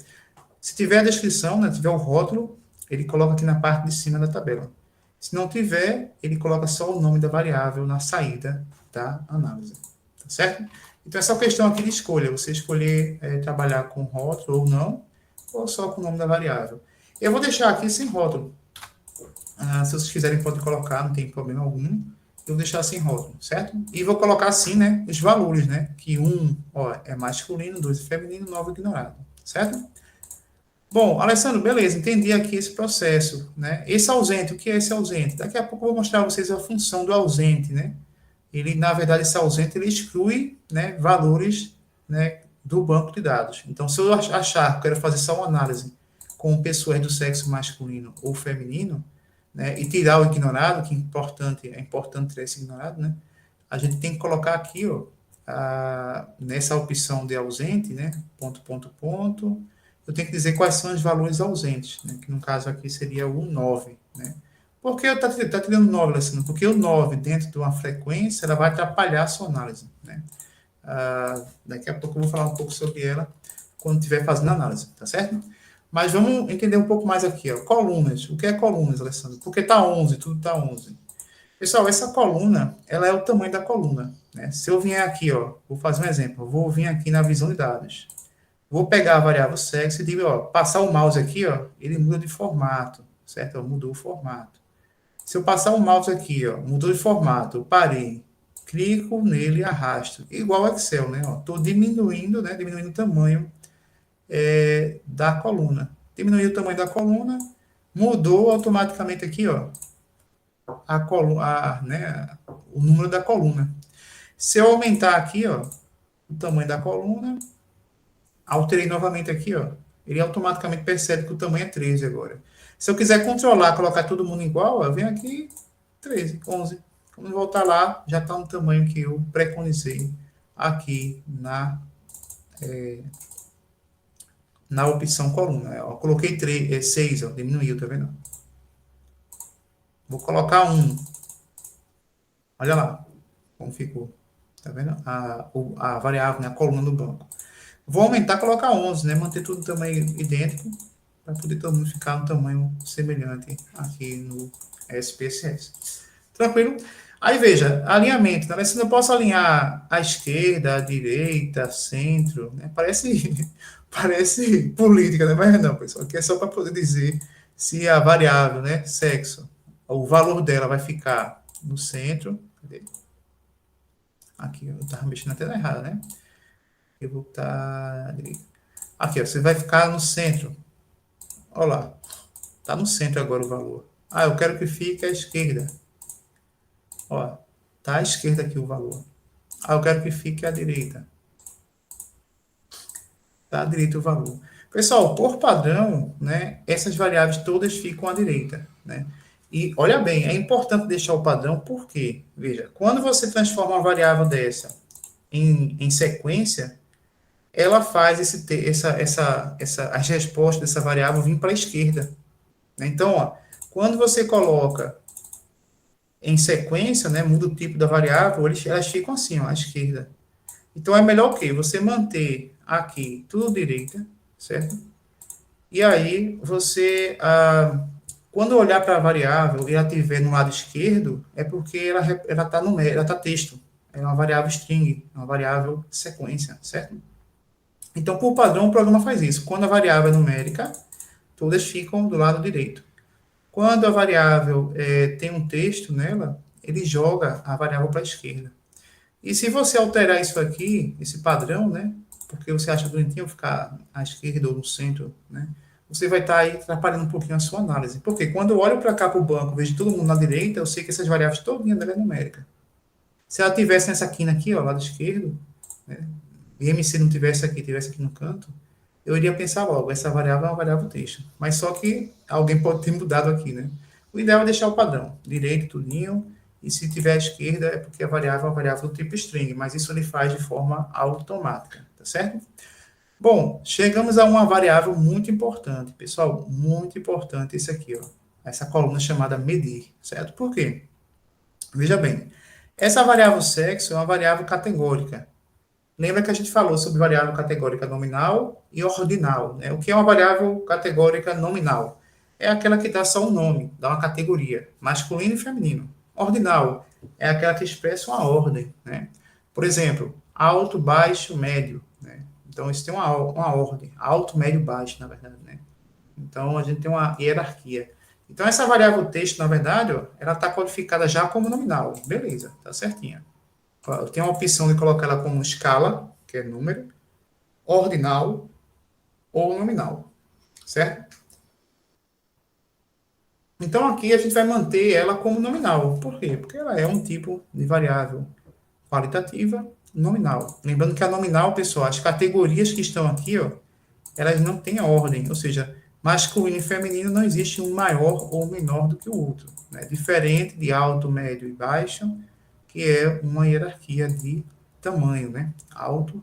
se tiver a descrição, né, tiver o rótulo, ele coloca aqui na parte de cima da tabela. Se não tiver, ele coloca só o nome da variável na saída da análise. Tá certo? Então, essa questão aqui de escolha, você escolher trabalhar com rótulo ou não, ou só com o nome da variável. Eu vou deixar aqui sem rótulo. Se vocês quiserem, pode colocar, não tem problema algum. Eu vou deixar sem rótulo, certo? E vou colocar assim, né, os valores, né? Que 1, ó, é masculino, 2 é feminino, 9 é ignorado, certo? Bom, Alessandro, beleza, entendi aqui esse processo, né? Esse ausente, o que é esse ausente? Daqui a pouco eu vou mostrar a vocês a função do ausente, né? Ele, na verdade, esse ausente, ele exclui, né, valores, né, do banco de dados. Então, se eu achar que eu quero fazer só uma análise com pessoas do sexo masculino ou feminino, né, e tirar o ignorado, que é importante ter esse ignorado, né? A gente tem que colocar aqui, ó, nessa opção de ausente, né, ponto, eu tenho que dizer quais são os valores ausentes, né, que no caso aqui seria o 9, né? Por que está tirando 9, Alessandro? Porque o 9, dentro de uma frequência, ela vai atrapalhar a sua análise, né? Daqui a pouco eu vou falar um pouco sobre ela quando estiver fazendo a análise, tá certo? Mas vamos entender um pouco mais aqui, ó. Colunas. O que é colunas, Alessandro? Porque está 11, tudo está 11. Pessoal, essa coluna, ela é o tamanho da coluna, né? Se eu vier aqui, ó, vou fazer um exemplo. Eu vou vir aqui na visão de dados. Vou pegar a variável sexo e digo, ó, passar o mouse aqui, ó, ele muda de formato, certo? Ó, mudou o formato. Se eu passar o mouse aqui, ó, mudou de formato, eu parei, clico nele e arrasto. Igual ao Excel, né? Estou diminuindo, né? Diminuindo o tamanho da coluna. Diminuiu o tamanho da coluna, mudou automaticamente aqui, ó, né, o número da coluna. Se eu aumentar aqui, ó, o tamanho da coluna, alterei novamente aqui, ó, ele automaticamente percebe que o tamanho é 13 agora. Se eu quiser controlar, colocar todo mundo igual, eu venho aqui, 13, 11. Quando voltar lá, já está no tamanho que eu preconizei aqui na opção coluna. Eu coloquei 6, ó, diminuiu, tá vendo? Vou colocar 1. Olha lá como ficou. Tá vendo? A variável, né, a coluna do banco. Vou aumentar, colocar 11, né? Manter tudo no tamanho idêntico, para poder todo mundo ficar no tamanho semelhante aqui no SPSS. Tranquilo? Aí veja, alinhamento. Né? Se eu posso alinhar à esquerda, à direita, centro, né? Parece política, né? Mas não, pessoal. Aqui é só para poder dizer se a variável, né, sexo, o valor dela vai ficar no centro. Cadê? Aqui eu estava mexendo na tela errada, né? Eu vou botar aqui, ó, você vai ficar no centro. Olha lá. Está no centro agora o valor. Eu quero que fique à esquerda. Ó, tá à esquerda aqui o valor. Eu quero que fique à direita. Tá à direita o valor. Pessoal, por padrão, né, essas variáveis todas ficam à direita, né? E olha bem, é importante deixar o padrão, porque, veja, quando você transforma uma variável dessa em sequência, ela faz as respostas dessa variável vir para a esquerda. Né? Então, ó, quando você coloca em sequência, né, muda o tipo da variável, elas ficam assim, ó, à esquerda. Então, é melhor o quê? Você manter aqui tudo direita, certo? E aí, você, quando olhar para a variável e ela estiver no lado esquerdo, é porque ela está ela tá texto. É uma variável string, é uma variável sequência, certo? Então, por padrão, o programa faz isso. Quando a variável é numérica, todas ficam do lado direito. Quando a variável tem um texto nela, ele joga a variável para a esquerda. E se você alterar isso aqui, esse padrão, né? Porque você acha bonitinho ficar à esquerda ou no centro, né? Você vai estar aí atrapalhando um pouquinho a sua análise. Porque quando eu olho para cá para o banco, vejo todo mundo na direita, eu sei que essas variáveis todinhas dela é numérica. Se ela tivesse nessa quina aqui, ó, lado esquerdo, né? E MC não tivesse aqui no canto, eu iria pensar logo, essa variável é uma variável texto. Mas só que alguém pode ter mudado aqui, né? O ideal é deixar o padrão, direito, tudinho, e se tiver à esquerda é porque a variável é uma variável do tipo string, mas isso ele faz de forma automática, tá certo? Bom, chegamos a uma variável muito importante, pessoal, muito importante isso aqui, ó, essa coluna chamada medir, certo? Por quê? Veja bem, essa variável sexo é uma variável categórica. Lembra que a gente falou sobre variável categórica nominal e ordinal, né? O que é uma variável categórica nominal? É aquela que dá só um nome, dá uma categoria, masculino e feminino. Ordinal é aquela que expressa uma ordem, né? Por exemplo, alto, baixo, médio, né? Então, isso tem uma ordem, alto, médio, baixo, na verdade, né? Então, a gente tem uma hierarquia. Então, essa variável texto, na verdade, ó, ela está codificada já como nominal. Beleza, tá certinha. Eu tenho a opção de colocar ela como escala, que é número, ordinal ou nominal, certo? Então aqui a gente vai manter ela como nominal. Por quê? Porque ela é um tipo de variável qualitativa nominal. Lembrando que a nominal, pessoal, as categorias que estão aqui, ó, elas não têm ordem, ou seja, masculino e feminino não existe um maior ou menor do que o outro, né? Diferente de alto, médio e baixo, que é uma hierarquia de tamanho, né? Alto,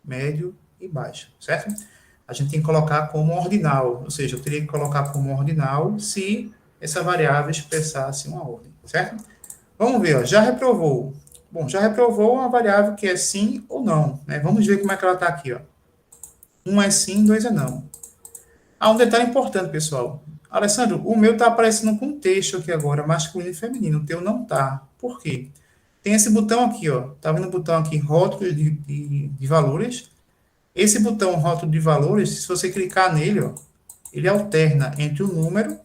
médio e baixo, certo? A gente tem que colocar como ordinal, ou seja, eu teria que colocar como ordinal se essa variável expressasse uma ordem, certo? Vamos ver, ó, já reprovou. Bom, já reprovou uma variável que é sim ou não, né? Vamos ver como é que ela está aqui, ó. Um é sim, dois é não. Há um detalhe importante, pessoal. Alessandro, o meu está aparecendo com texto aqui agora, masculino e feminino. O teu não está. Por quê? Tem esse botão aqui, ó. Tá vendo o botão aqui, rótulo de valores? Esse botão rótulo de valores, se você clicar nele, ó, ele alterna entre o número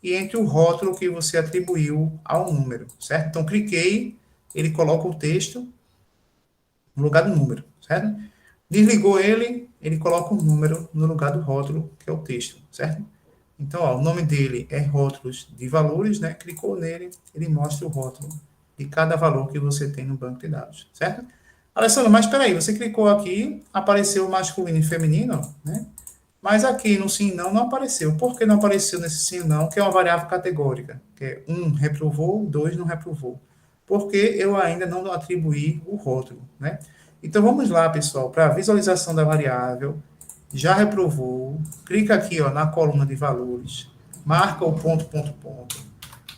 e entre o rótulo que você atribuiu ao número, certo? Então, cliquei, ele coloca o texto no lugar do número, certo? Desligou ele, ele coloca o número no lugar do rótulo, que é o texto, certo? Então, ó, o nome dele é rótulos de valores, né? Clicou nele, ele mostra o rótulo de cada valor que você tem no banco de dados, certo? Alessandro, mas espera aí, você clicou aqui, apareceu masculino e feminino, né? Mas aqui no sim e não não apareceu. Por que não apareceu nesse sim e não, que é uma variável categórica? Que é 1 reprovou, 2 não reprovou. Porque eu ainda não atribuí o rótulo, né? Então vamos lá, pessoal, para a visualização da variável, já reprovou, clica aqui ó, na coluna de valores, marca o ponto, ponto, ponto,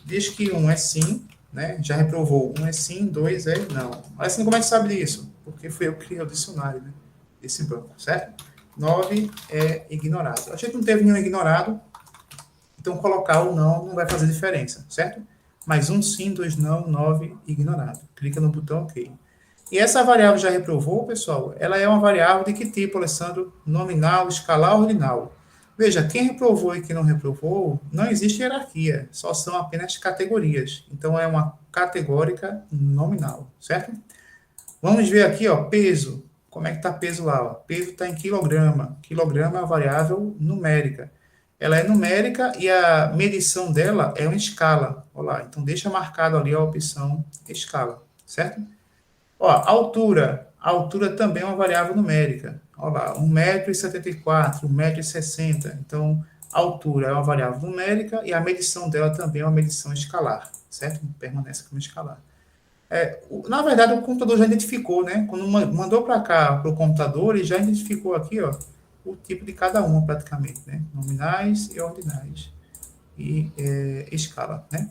diz que 1 é sim, né? Já reprovou, 1 é sim, 2 é não. Mas assim, como é que sabe disso? Porque foi eu que criei o dicionário, né? Desse banco, certo? 9 é ignorado. A gente não teve nenhum ignorado, então colocar o não vai fazer diferença, certo? Mas um sim, dois não, 9 ignorado. Clica no botão OK. E essa variável já reprovou, pessoal? Ela é uma variável de que tipo, Alessandro? Nominal, escalar, ordinal. Veja, quem reprovou e quem não reprovou, não existe hierarquia, só são apenas categorias. Então, é uma categórica nominal, certo? Vamos ver aqui, ó, peso. Como é que está peso lá? Ó? Peso está em quilograma. Quilograma é uma variável numérica. Ela é numérica e a medição dela é uma escala. Olha lá, então deixa marcado ali a opção escala, certo? Ó, altura. A altura também é uma variável numérica. Olha lá, 1,74 m, 1,60 m. Então, a altura é uma variável numérica e a medição dela também é uma medição escalar, certo? Permanece como escalar. Na verdade, o computador já identificou, né? Quando mandou para cá, para o computador, ele já identificou aqui, ó, o tipo de cada uma, praticamente, né? Nominais e ordinais. E escala, né?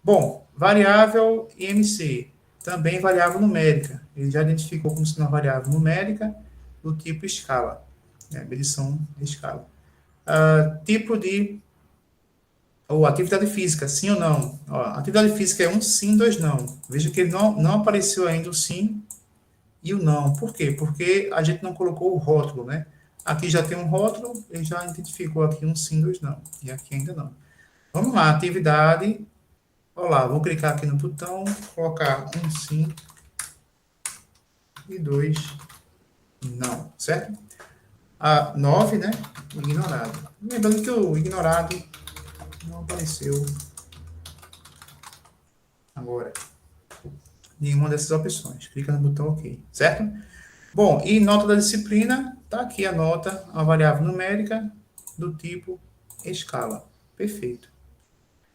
Bom, variável IMC. também variável numérica. Ele já identificou como sendo uma variável numérica do tipo escala, né? Medição de escala. Tipo de ou atividade física, sim ou não? Ó, atividade física é um sim, dois não. Veja que ele não apareceu ainda o sim e o não. Por quê? Porque a gente não colocou o rótulo, né? Aqui já tem um rótulo, ele já identificou aqui um sim, dois não. E aqui ainda não. Vamos lá, atividade. Olha lá, vou clicar aqui no botão, colocar um sim e dois não, certo? A 9, né? Ignorado. Lembrando que o ignorado não apareceu agora. Nenhuma dessas opções. Clica no botão OK, certo? Bom, e nota da disciplina, tá aqui a nota, a variável numérica do tipo escala. Perfeito.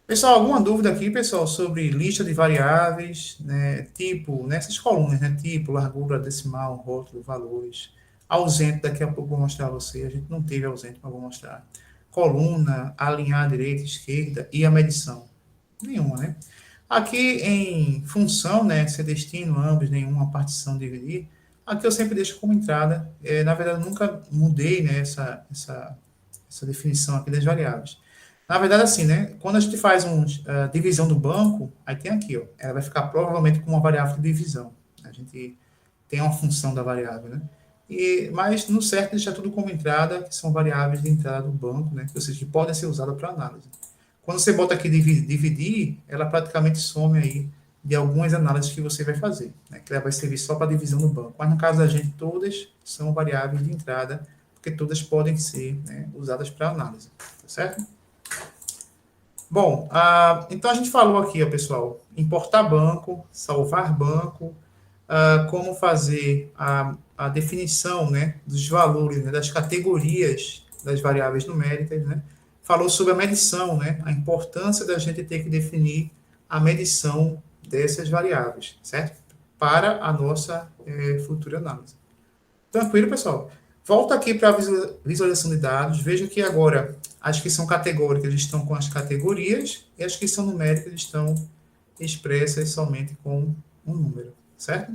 Pessoal, alguma dúvida aqui, pessoal, sobre lista de variáveis, né, tipo, nessas colunas, né, tipo, largura, decimal, rótulo, valores, ausente, daqui a pouco vou mostrar a você, a gente não teve ausente, mas vou mostrar. Coluna, alinhar à direita, esquerda e a medição. Nenhuma, né? Aqui em função, né, se é destino, ambos, nenhuma, partição, dividir, aqui eu sempre deixo como entrada, na verdade eu nunca mudei, né, essa definição aqui das variáveis. Na verdade, assim, né, quando a gente faz divisão do banco, aí tem aqui, ó, ela vai ficar provavelmente com uma variável de divisão. A gente tem uma função da variável, né? Mas no certo deixar tudo como entrada, que são variáveis de entrada do banco, né? Ou seja, que podem ser usadas para análise. Quando você bota aqui dividir, ela praticamente some aí de algumas análises que você vai fazer, né? Que ela vai servir só para divisão do banco. Mas no caso da gente, todas são variáveis de entrada, porque todas podem ser, né, usadas para análise, tá certo? Bom, então a gente falou aqui, ó, pessoal, importar banco, salvar banco, como fazer a definição, né, dos valores, né, das categorias das variáveis numéricas, né? Falou sobre a medição, né, a importância da gente ter que definir a medição dessas variáveis, certo? Para a nossa futura análise. Tranquilo, pessoal? Volta aqui para a visualização de dados. Veja que agora as que são categóricas estão com as categorias e as que são numéricas estão expressas somente com um número, certo?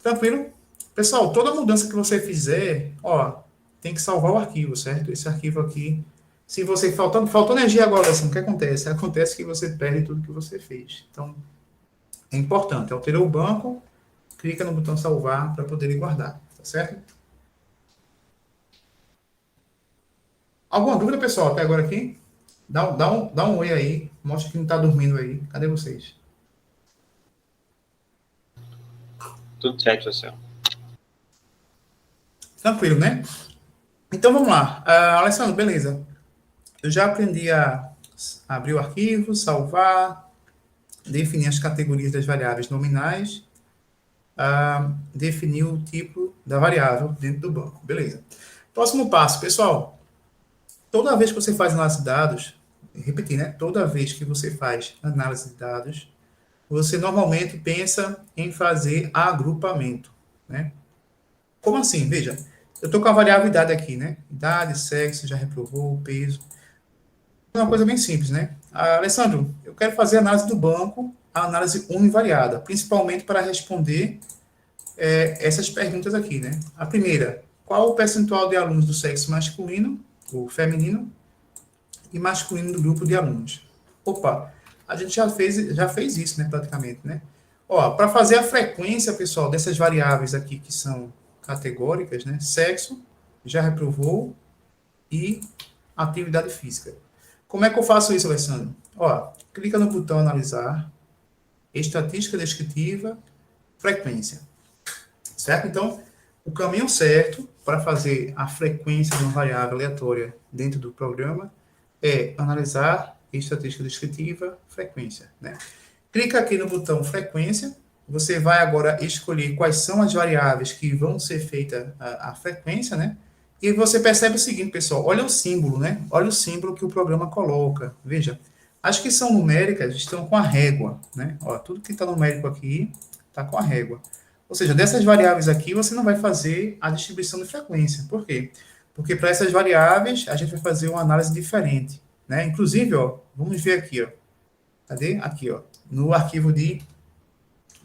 Tranquilo? Pessoal, toda mudança que você fizer, ó, tem que salvar o arquivo, certo? Esse arquivo aqui, se você faltou energia agora, assim, o que acontece? Acontece que você perde tudo que você fez. Então, é importante. Alterou o banco, clica no botão salvar para poder guardar, tá certo? Alguma dúvida, pessoal, até agora aqui? Dá um oi aí, mostra que não está dormindo aí. Cadê vocês? Tudo certo, Marcelo. Tranquilo, né? Então vamos lá. Alessandro, beleza. Eu já aprendi a abrir o arquivo, salvar, definir as categorias das variáveis nominais, definir o tipo da variável dentro do banco. Beleza. Próximo passo, pessoal. Toda vez que você faz análise de dados, repetir, né? Toda vez que você faz análise de dados, você normalmente pensa em fazer agrupamento, né? Como assim? Veja, eu estou com a variável idade aqui, né? Idade, sexo, já reprovou, peso. É uma coisa bem simples, né? Alessandro, eu quero fazer análise do banco, a análise univariada, principalmente para responder essas perguntas aqui, né? A primeira, qual o percentual de alunos do sexo masculino, ou feminino, e masculino do grupo de alunos? Opa, a gente já fez isso, né, praticamente, né? Ó, para fazer a frequência, pessoal, dessas variáveis aqui que são categóricas, né? Sexo, já reprovou, e atividade física. Como é que eu faço isso, Alessandro? Ó, clica no botão analisar, estatística descritiva, frequência. Certo? Então, o caminho certo para fazer a frequência de uma variável aleatória dentro do programa é analisar estatística descritiva, frequência, né? Clica aqui no botão frequência, você vai agora escolher quais são as variáveis que vão ser feita a frequência, né? E você percebe o seguinte, pessoal, olha o símbolo, né? Olha o símbolo que o programa coloca. Veja, as que são numéricas estão com a régua, né? Ó, tudo que está numérico aqui está com a régua. Ou seja, dessas variáveis aqui, você não vai fazer a distribuição de frequência. Por quê? Porque para essas variáveis, a gente vai fazer uma análise diferente, né? Inclusive, ó, vamos ver aqui, ó. Cadê? Aqui, ó. No arquivo de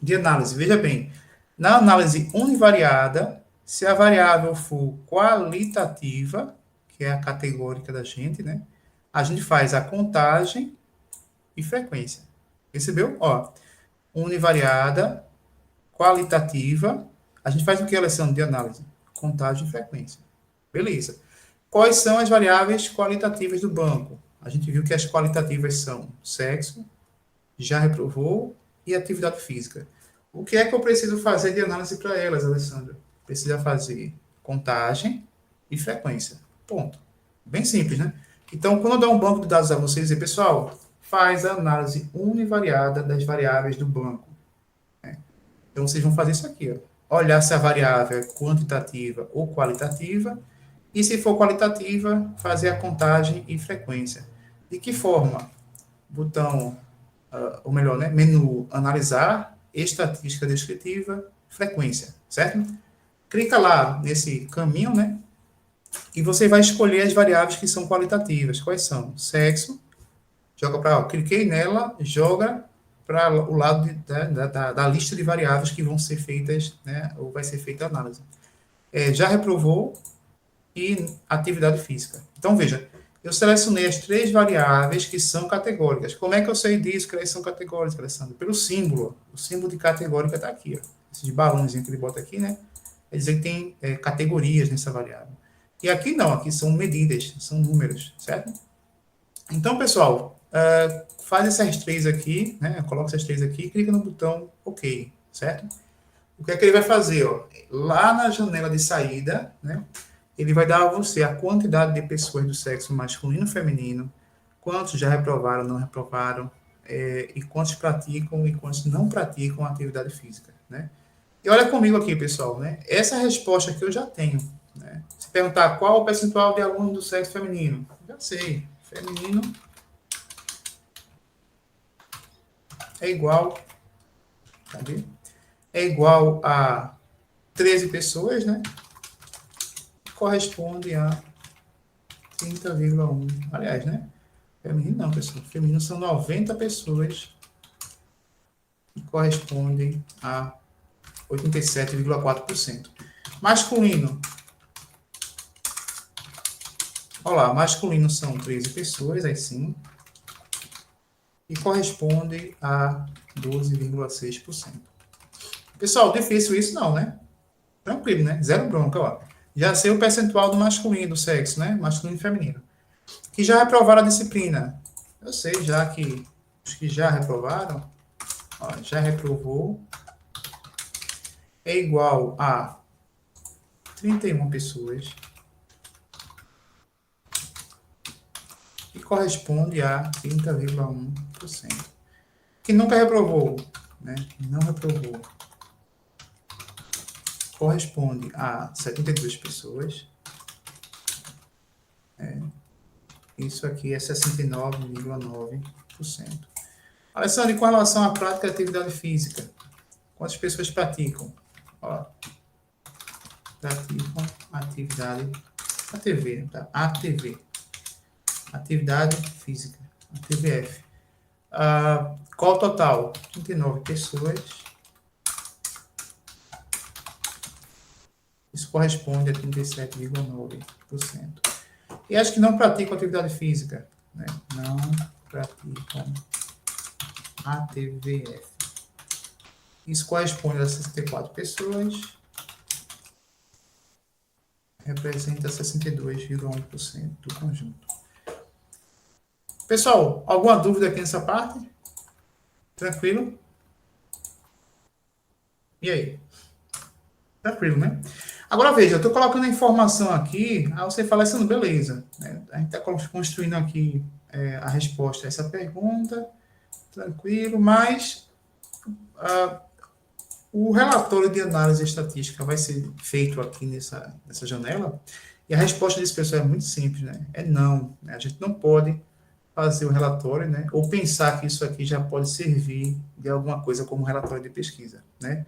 de análise. Veja bem, na análise univariada, se a variável for qualitativa, que é a categórica da gente, né? A gente faz a contagem e frequência. Percebeu? Ó, univariada, qualitativa, a gente faz o que, Alessandro, de análise? Contagem e frequência. Beleza. Quais são as variáveis qualitativas do banco? A gente viu que as qualitativas são sexo, já reprovou e atividade física. O que é que eu preciso fazer de análise para elas, Alessandro? Precisa fazer contagem e frequência. Ponto. Bem simples, né? Então, quando eu dou um banco de dados a vocês, dizer, pessoal, faz a análise univariada das variáveis do banco. Então, vocês vão fazer isso aqui, ó. Olhar se a variável é quantitativa ou qualitativa, e se for qualitativa, fazer a contagem e frequência. De que forma? Botão, ou melhor, né, menu analisar, estatística descritiva, frequência, certo? Clica lá nesse caminho, né, e você vai escolher as variáveis que são qualitativas. Quais são? Sexo, joga para, cliquei nela, joga para o lado da lista de variáveis que vão ser feitas, né, ou vai ser feita a análise. Já reprovou e atividade física. Então, veja, eu selecionei as 3 variáveis que são categóricas. Como é que eu sei disso, que elas são categóricas, Alessandro? Pelo símbolo. O símbolo de categórica está aqui, ó. Esse de balãozinho que ele bota aqui, né? Quer dizer que tem categorias nessa variável. E aqui não, aqui são medidas, são números, certo? Então, pessoal, faz essas 3 aqui, né? Coloca essas 3 aqui e clica no botão OK, certo? O que é que ele vai fazer, ó? Lá na janela de saída, né? Ele vai dar a você a quantidade de pessoas do sexo masculino e feminino, quantos já reprovaram, não reprovaram, e quantos praticam e quantos não praticam atividade física, né? E olha comigo aqui, pessoal, né? Essa resposta que eu já tenho, né? Se perguntar qual o percentual de alunos do sexo feminino, já sei. Feminino é igual, cadê? É igual a 13 pessoas, né? Corresponde a 30,1. Aliás, né? Feminino não, pessoal. Feminino são 90 pessoas que correspondem a 87,4%. Masculino. Olha lá, masculino são 13 pessoas, aí sim. E corresponde a 12,6%. Pessoal, difícil isso não, né? Tranquilo, né? Zero bronca, ó. Já sei o percentual do masculino, do sexo, né? Masculino e feminino. Que já reprovaram a disciplina. Eu sei já que os que já reprovaram, ó, já reprovou, é igual a 31 pessoas, que corresponde a 30,1%. Que nunca reprovou, né? Não reprovou, corresponde a 72 pessoas. Isso aqui é 69,9%. Alessandro, e com relação à prática de atividade física? Quantas pessoas praticam? Ó, praticam atividade ATV, tá? ATV. Atividade física. ATVF. Qual o total? 39 pessoas. Isso corresponde a 37,9%. E as que não praticam atividade física, né? Não praticam ATVF. Isso corresponde a 64 pessoas. Representa 62,1% do conjunto. Pessoal, alguma dúvida aqui nessa parte? Tranquilo? E aí? Tranquilo, né? Agora veja, eu estou colocando a informação aqui, aí você fala assim, beleza, né? A gente está construindo aqui a resposta a essa pergunta, tranquilo, mas o relatório de análise estatística vai ser feito aqui nessa janela, e a resposta desse pessoal é muito simples, né? É não, né? A gente não pode fazer o relatório, né? Ou pensar que isso aqui já pode servir de alguma coisa como relatório de pesquisa, né?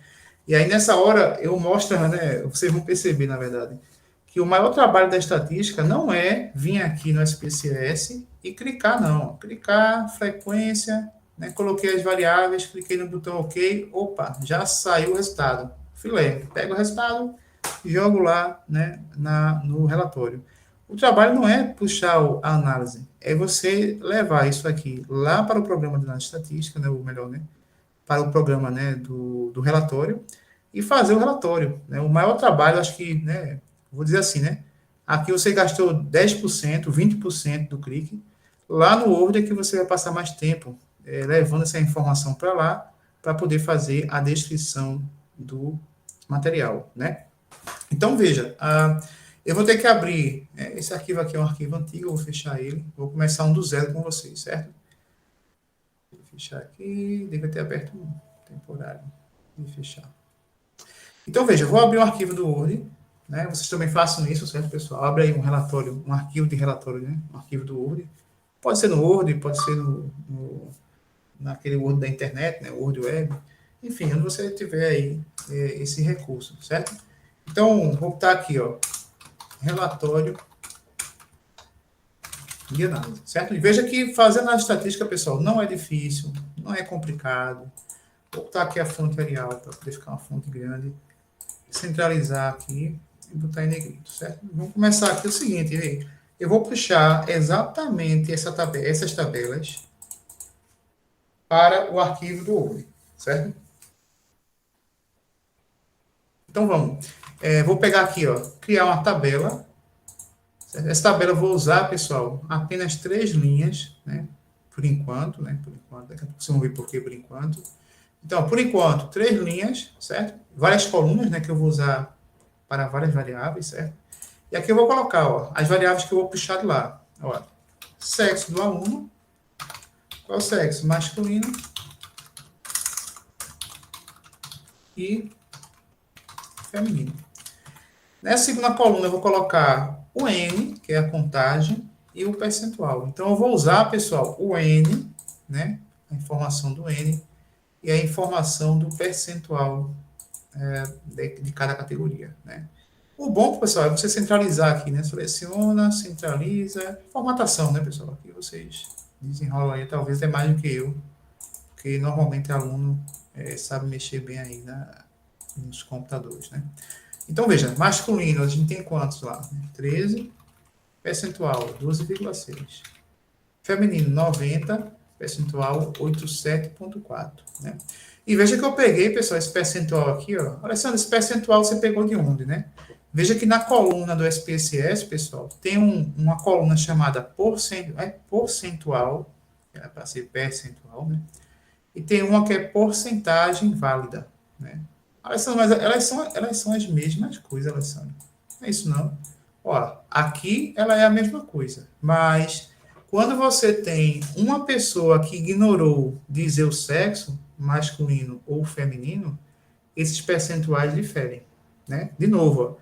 E aí, nessa hora, eu mostro, né? Vocês vão perceber, na verdade, que o maior trabalho da estatística não é vir aqui no SPSS e clicar, não. Clicar, frequência, né? Coloquei as variáveis, cliquei no botão OK, opa, já saiu o resultado. Filé, pego o resultado e jogo lá, né, no relatório. O trabalho não é puxar a análise, é você levar isso aqui lá para o programa de análise estatística, né, ou melhor, né, para o programa, né, do relatório e fazer o relatório, né? O maior trabalho, acho que, né, vou dizer assim, né, aqui você gastou 10%, 20% do clique, lá no Word é que você vai passar mais tempo levando essa informação para lá para poder fazer a descrição do material, né? Então, veja, eu vou ter que abrir, esse arquivo aqui é um arquivo antigo, eu vou fechar ele, vou começar um do zero com vocês, certo? Vou fechar aqui, deve ter aberto um temporário, vou fechar. Então, veja, eu vou abrir um arquivo do Word, né? Vocês também façam isso, certo, pessoal? Abre aí um relatório, um arquivo de relatório, né? Um arquivo do Word. Pode ser no Word, pode ser naquele Word da internet, né? Word Web. Enfim, onde você tiver aí esse recurso, certo? Então, vou botar aqui, ó, relatório de análise, certo? E veja que fazer análise estatística, pessoal, não é difícil, não é complicado. Vou botar aqui a fonte Arial para poder ficar uma fonte grande. Centralizar aqui e botar em negrito, certo? Vamos começar aqui o seguinte, eu vou puxar exatamente essas tabelas para o arquivo do Word, certo? Então vamos. Vou pegar aqui, ó, criar uma tabela. Certo? Essa tabela eu vou usar, pessoal, apenas 3 linhas, né? Por enquanto, né? Por enquanto, daqui a pouco vocês vão ver por que por enquanto. Então, por enquanto, 3 linhas, certo? Várias colunas, né? Que eu vou usar para várias variáveis, certo? E aqui eu vou colocar, ó, as variáveis que eu vou puxar de lá. Ó, sexo do aluno. Qual é o sexo? Masculino. E feminino. Nessa segunda coluna eu vou colocar o N, que é a contagem, e o percentual. Então eu vou usar, pessoal, o N, né? A informação do N e a informação do percentual de cada categoria, né? O bom, pessoal, é você centralizar aqui, né? Seleciona, centraliza, formatação, né, pessoal? Aqui vocês desenrolam aí, talvez até mais do que eu, porque normalmente aluno sabe mexer bem aí nos computadores, né? Então, veja, masculino, a gente tem quantos lá? 13, percentual 12,6. Feminino, 90, percentual 87,4, né? E veja que eu peguei, pessoal, esse percentual aqui, ó. Alessandro, esse percentual você pegou de onde, né? Veja que na coluna do SPSS, pessoal, tem uma coluna chamada porcentual, que era para ser percentual, né? E tem uma que é porcentagem válida, né? Alessandro, mas elas são as mesmas coisas, Alessandro. Não é isso, não. Ó, aqui ela é a mesma coisa, mas quando você tem uma pessoa que ignorou dizer o sexo, masculino ou feminino, esses percentuais diferem, né? De novo, ó,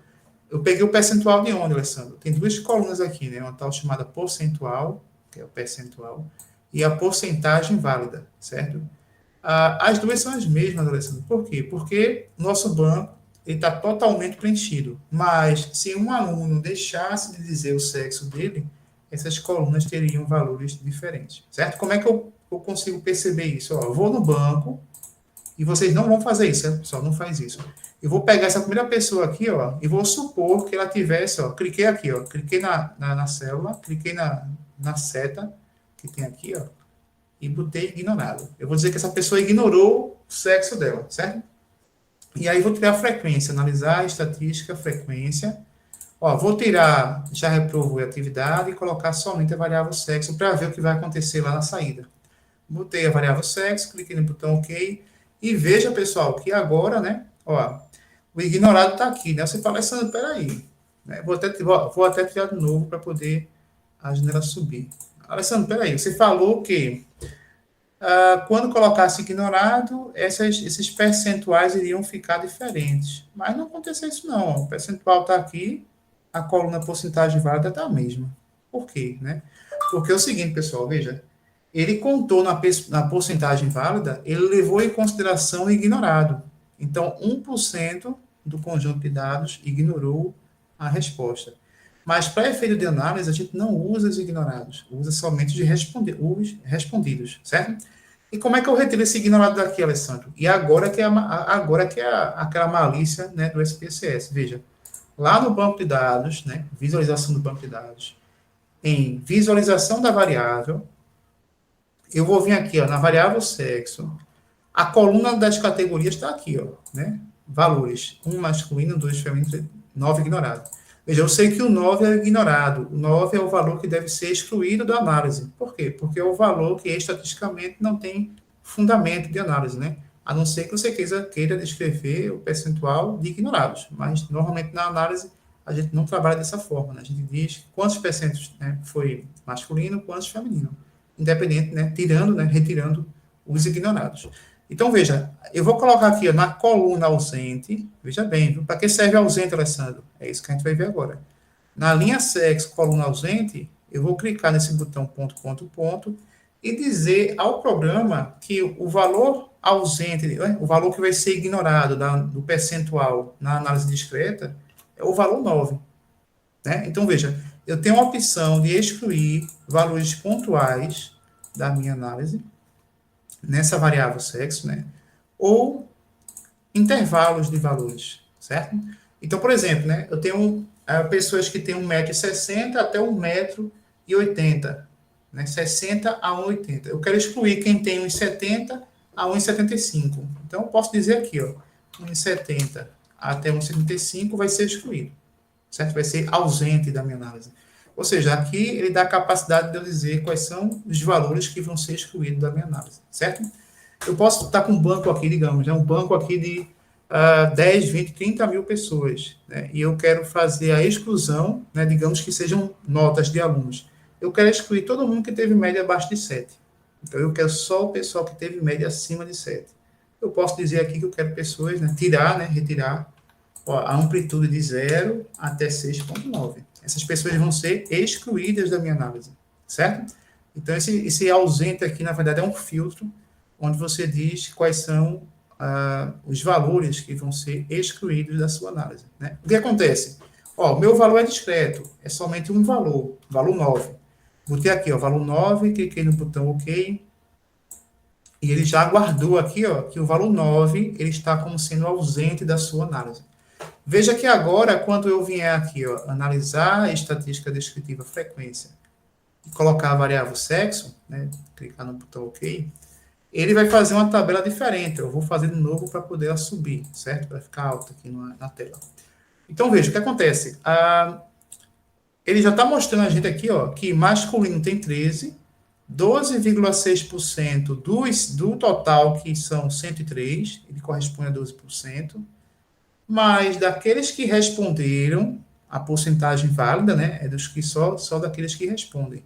eu peguei o percentual de onde, Alessandro? Tem duas colunas aqui, né? Uma tal chamada percentual, que é o percentual, e a porcentagem válida, certo? As duas são as mesmas, Alessandro. Por quê? Porque nosso banco está totalmente preenchido. Mas se um aluno deixasse de dizer o sexo dele, essas colunas teriam valores diferentes, certo? Como é que eu consigo perceber isso? Ó, eu vou no banco, e vocês não vão fazer isso, certo, pessoal? Não faz isso. Eu vou pegar essa primeira pessoa aqui, ó, e vou supor que ela tivesse, ó, cliquei aqui, ó, cliquei na célula, cliquei na seta que tem aqui, ó, e botei ignorado. Eu vou dizer que essa pessoa ignorou o sexo dela, certo? E aí vou tirar a frequência, analisar a estatística, frequência. Ó, vou tirar, já reprovou a atividade e colocar somente a variável sexo para ver o que vai acontecer lá na saída. Botei a variável sexo, cliquei no botão OK e veja, pessoal, que agora, né, ó, o ignorado está aqui, né? Você fala, Alessandro, peraí, né? Vou até tirar de novo para poder a janela subir. Alessandro, peraí, você falou que quando colocasse ignorado, esses percentuais iriam ficar diferentes. Mas não aconteceu isso, não. O percentual está aqui, a coluna porcentagem válida está a mesma. Por quê? Né? Porque é o seguinte, pessoal, veja. Ele contou na porcentagem válida, ele levou em consideração o ignorado. Então, 1% do conjunto de dados ignorou a resposta. Mas, para efeito de análise, a gente não usa os ignorados, usa somente os respondidos, certo? E como é que eu retiro esse ignorado daqui, Alessandro? E agora que é, aquela malícia, né, do SPSS. Veja, lá no banco de dados, né, visualização do banco de dados, em visualização da variável, eu vou vir aqui, ó, na variável sexo, a coluna das categorias está aqui, ó, né? Valores, 1 masculino, 2 feminino, 9 ignorado. Veja, eu sei que o 9 é ignorado. O 9 é o valor que deve ser excluído da análise. Por quê? Porque é o valor que estatisticamente não tem fundamento de análise, né? A não ser que você queira descrever o percentual de ignorados. Mas, normalmente, na análise, a gente não trabalha dessa forma, né? A gente diz quantos percentos, né, foi masculino, quantos feminino. Independente, né? Tirando, né? Retirando os ignorados. Então, veja, eu vou colocar aqui ó, na coluna ausente, veja bem, para que serve ausente, Alessandro? É isso que a gente vai ver agora. Na linha sexo, coluna ausente, eu vou clicar nesse botão ponto, ponto, ponto, e dizer ao programa que o valor ausente, né, o valor que vai ser ignorado do percentual na análise discreta, é o valor 9. Né? Então, veja, eu tenho a opção de excluir valores pontuais da minha análise, nessa variável sexo, né? Ou intervalos de valores, certo? Então, por exemplo, né? Eu tenho pessoas que têm 1,60 m até 1,80 m, né? 60 a 1,80 m. Eu quero excluir quem tem 1,70 m a 1,75 m. Então, eu posso dizer aqui, ó, 1,70 m até 1,75 m vai ser excluído, certo? Vai ser ausente da minha análise. Ou seja, aqui ele dá a capacidade de eu dizer quais são os valores que vão ser excluídos da minha análise, certo? Eu posso estar com um banco aqui, digamos, um banco aqui de 10, 20, 30 mil pessoas, né? E eu quero fazer a exclusão, né, digamos que sejam notas de alunos. Eu quero excluir todo mundo que teve média abaixo de 7. Então, eu quero só o pessoal que teve média acima de 7. Eu posso dizer aqui que eu quero pessoas, né, retirar a amplitude de 0 até 6,9. Essas pessoas vão ser excluídas da minha análise, certo? Então, esse ausente aqui, na verdade, é um filtro onde você diz quais são os valores que vão ser excluídos da sua análise. Né? O que acontece? O meu valor é discreto, é somente um valor 9. Botei aqui, valor 9, cliquei no botão OK, e ele já guardou aqui, que o valor 9 ele está como sendo ausente da sua análise. Veja que agora, quando eu vier aqui, analisar a estatística descritiva frequência, e colocar a variável sexo, né, clicar no botão OK, ele vai fazer uma tabela diferente. Eu vou fazer de novo para poder subir, certo? Para ficar alto aqui na tela. Então, veja, o que acontece? Ele já está mostrando a gente aqui, que masculino tem 13, 12,6% do total, que são 103, ele corresponde a 12%, mas daqueles que responderam, a porcentagem válida, né, é dos que só daqueles que respondem.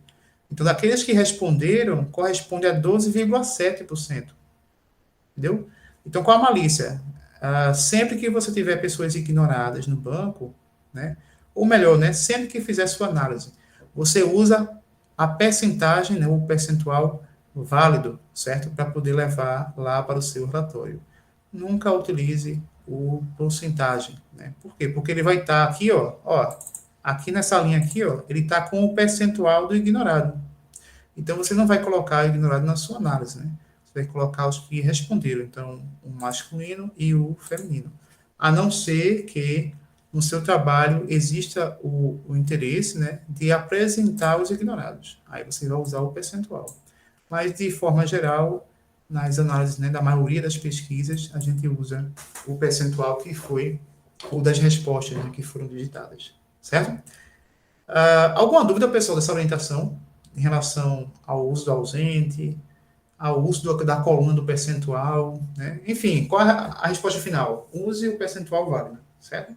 Então, daqueles que responderam, corresponde a 12,7%. Entendeu? Então, qual a malícia? Sempre que você tiver pessoas ignoradas no banco, né, ou melhor, né, sempre que fizer sua análise, você usa a percentagem, né, o percentual válido, certo? Para poder levar lá para o seu relatório. Nunca utilize o porcentagem, né? Por quê? Porque ele vai estar aqui, aqui nessa linha aqui, ele está com o percentual do ignorado. Então, você não vai colocar o ignorado na sua análise, né? Você vai colocar os que responderam, então, o masculino e o feminino. A não ser que no seu trabalho exista o interesse, né, de apresentar os ignorados. Aí você vai usar o percentual. Mas, de forma geral, nas análises, né, da maioria das pesquisas, a gente usa o percentual que foi, ou das respostas, né, que foram digitadas. Certo? Alguma dúvida, pessoal, dessa orientação em relação ao uso do ausente, ao uso da coluna do percentual, né? Enfim, qual é a resposta final? Use o percentual válido, certo?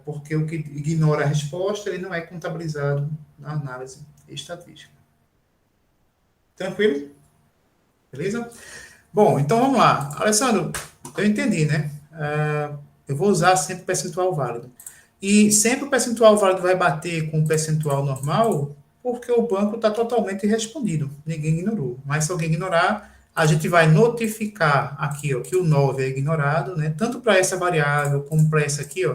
Porque o que ignora a resposta, ele não é contabilizado na análise estatística. Tranquilo? Beleza? Bom, então vamos lá. Alessandro, eu entendi, né? Eu vou usar sempre o percentual válido. E sempre o percentual válido vai bater com o percentual normal, porque o banco está totalmente respondido. Ninguém ignorou. Mas se alguém ignorar, a gente vai notificar aqui, que o 9 é ignorado, né? Tanto para essa variável como para essa aqui,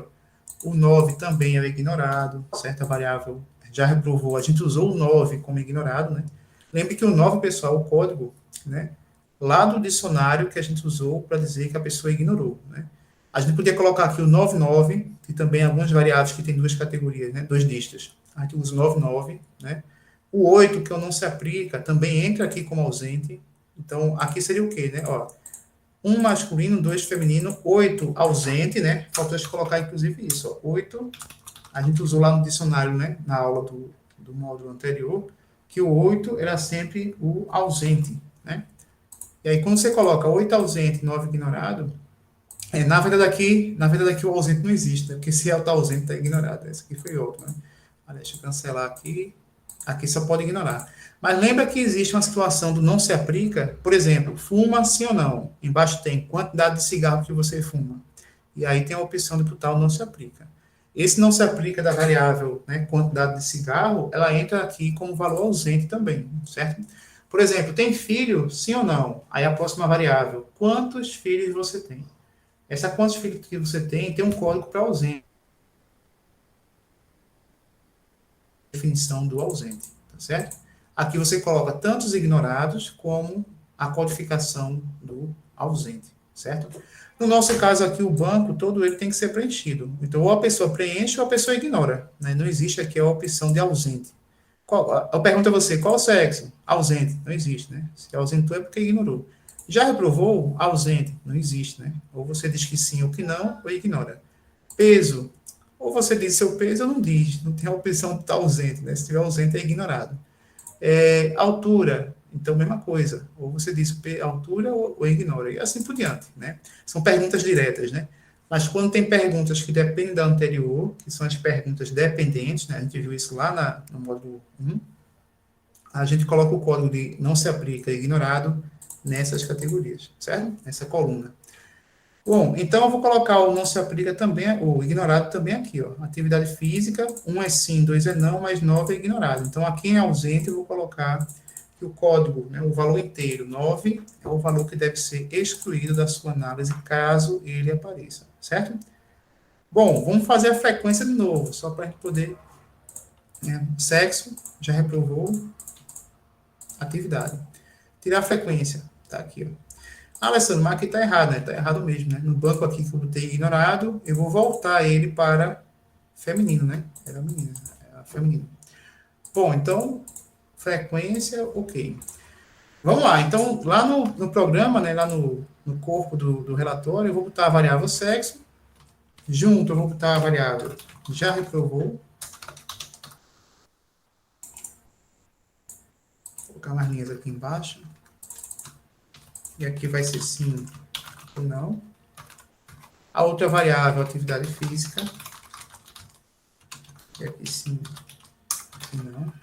o 9 também é ignorado, certa variável já reprovou. A gente usou o 9 como ignorado, né? Lembre que o 9, pessoal, o código, né? lá do dicionário que a gente usou para dizer que a pessoa ignorou, né? A gente podia colocar aqui o 99, que também algumas variáveis que tem duas categorias, né? Dois dígitos. A gente usa o 99, né? O 8, que não se aplica, também entra aqui como ausente. Então, aqui seria o quê, né? Ó, 1 masculino, 2 feminino, 8 ausente, né? Faltou colocar, inclusive, isso, ó. 8, a gente usou lá no dicionário, né? Na aula do módulo anterior, que o 8 era sempre o ausente, né? E aí, quando você coloca 8 ausente e 9 ignorado, na verdade aqui o ausente não existe, né? Porque se está ausente, está ignorado. Esse aqui foi outro, né? Deixa eu cancelar aqui. Aqui só pode ignorar. Mas lembra que existe uma situação do não se aplica, por exemplo, fuma sim ou não. Embaixo tem quantidade de cigarro que você fuma. E aí tem a opção de botar o não se aplica. Esse não se aplica da variável, né, quantidade de cigarro, ela entra aqui como valor ausente também, certo? Por exemplo, tem filho, sim ou não? Aí a próxima variável, quantos filhos você tem? Essa quantos filhos que você tem um código para ausente. Definição do ausente, tá certo? Aqui você coloca tanto os ignorados como a codificação do ausente, certo? No nosso caso aqui, o banco, todo ele tem que ser preenchido. Então, ou a pessoa preenche ou a pessoa ignora, né? Não existe aqui a opção de ausente. Eu pergunto a você, qual o sexo? Ausente, não existe, né? Se ausentou é porque ignorou. Já reprovou? Ausente, não existe, né? Ou você diz que sim ou que não, ou ignora. Peso, ou você diz seu peso ou não diz, não tem a opção de estar ausente, né? Se estiver ausente é ignorado. Altura, então mesma coisa, ou você diz altura ou ignora, e assim por diante, né? São perguntas diretas, né? Mas quando tem perguntas que dependem da anterior, que são as perguntas dependentes, né? A gente viu isso lá no módulo 1, a gente coloca o código de não se aplica ignorado nessas categorias, certo? Nessa coluna. Bom, então eu vou colocar o não se aplica também, o ignorado também aqui, ó. Atividade física, 1 é sim, 2 é não, mas 9 é ignorado. Então, aqui em ausente, eu vou colocar que o código, né, o valor inteiro, 9, é o valor que deve ser excluído da sua análise, caso ele apareça, certo? Bom, vamos fazer a frequência de novo, só para a gente poder... sexo, já reprovou. Atividade. Tirar a frequência, tá aqui, ó. Alessandro, mas aqui está errado, né? Está errado mesmo, né? No banco aqui que eu botei ignorado, eu vou voltar ele para feminino, né? Era menina, era feminino. Bom, então, frequência, ok. Vamos lá, então, lá no programa, né, lá no corpo do relatório, eu vou botar a variável sexo, junto eu vou botar a variável já reprovou. Vou colocar mais linhas aqui embaixo. E aqui vai ser sim ou não. A outra variável, atividade física. E aqui sim, aqui não.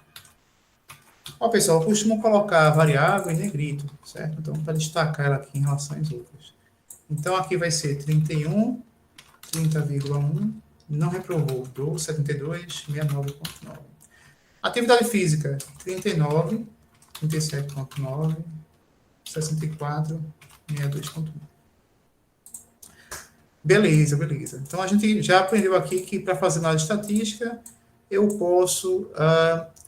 Ó, pessoal, eu costumo colocar a variável em negrito, certo? Então, para destacar ela aqui em relação às outras. Então, aqui vai ser 31, 30,1, não reprovou, dou 72, 69,9. Atividade física, 39, 37,9, 64, 62,1. Beleza, beleza. Então, a gente já aprendeu aqui que para fazer análise estatística, eu posso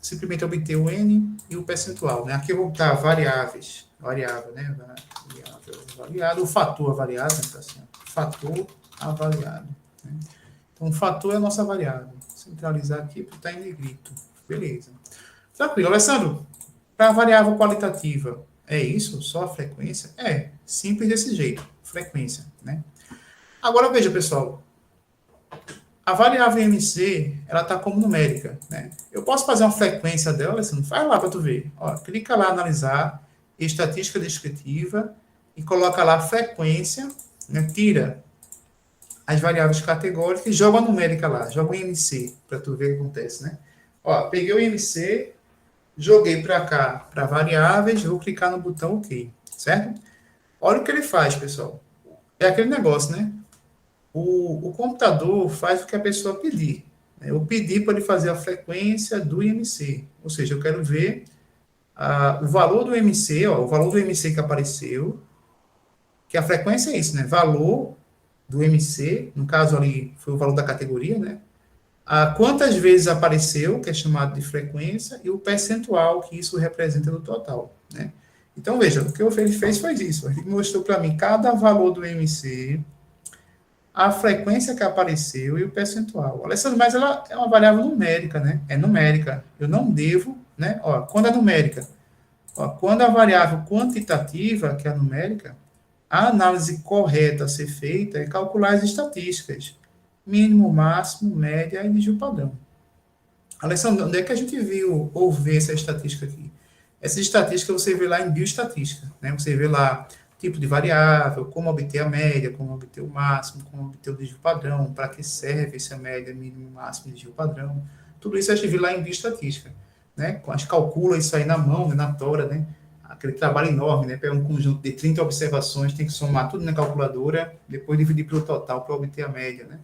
simplesmente obter o N e o percentual, né? Aqui eu vou botar variáveis, variável, né? Variável, o fator avaliado, né? Tá assim, fator avaliado. Né? Então, o fator é a nossa variável. Centralizar aqui para estar em negrito. Beleza. Tranquilo. Alessandro, para a variável qualitativa, é isso? Só a frequência? É, simples desse jeito. Frequência, né? Agora, veja, pessoal. A variável MC, ela está como numérica, né? Eu posso fazer uma frequência dela, Alessandro? Faz lá para tu ver. Ó, clica lá, analisar, estatística descritiva, e coloca lá frequência, né? Tira as variáveis categóricas e joga a numérica lá, joga o IMC, para tu ver o que acontece, né? Ó, peguei o IMC, joguei para cá, para variáveis, vou clicar no botão OK, certo? Olha o que ele faz, pessoal. É aquele negócio, né? O computador faz o que a pessoa pedir. Né? Eu pedi para ele fazer a frequência do IMC, ou seja, eu quero ver o valor do IMC, ó, o valor do IMC que apareceu, que a frequência é isso, né? Valor do IMC, no caso ali foi o valor da categoria, né? Quantas vezes apareceu, que é chamado de frequência, e o percentual que isso representa no total, né? Então, veja, o que ele fez foi isso. Ele mostrou para mim cada valor do MC, a frequência que apareceu e o percentual. Alessandro, mas ela é uma variável numérica, né? É numérica. Eu não devo, né? Ó, quando é numérica, ó, quando a variável quantitativa, que é a numérica, a análise correta a ser feita é calcular as estatísticas. Mínimo, máximo, média e desvio padrão. Alessandro, onde é que a gente viu ou vê essa estatística aqui? Essa estatística você vê lá em bioestatística, né? Você vê lá tipo de variável, como obter a média, como obter o máximo, como obter o desvio padrão, para que serve essa média, mínimo, máximo, desvio padrão. Tudo isso a gente vê lá em bioestatística, né? A gente calcula isso aí na mão, né? Na tora, né? Aquele trabalho enorme, né? Pega um conjunto de 30 observações, tem que somar tudo na calculadora, depois dividir pelo total para obter a média, né?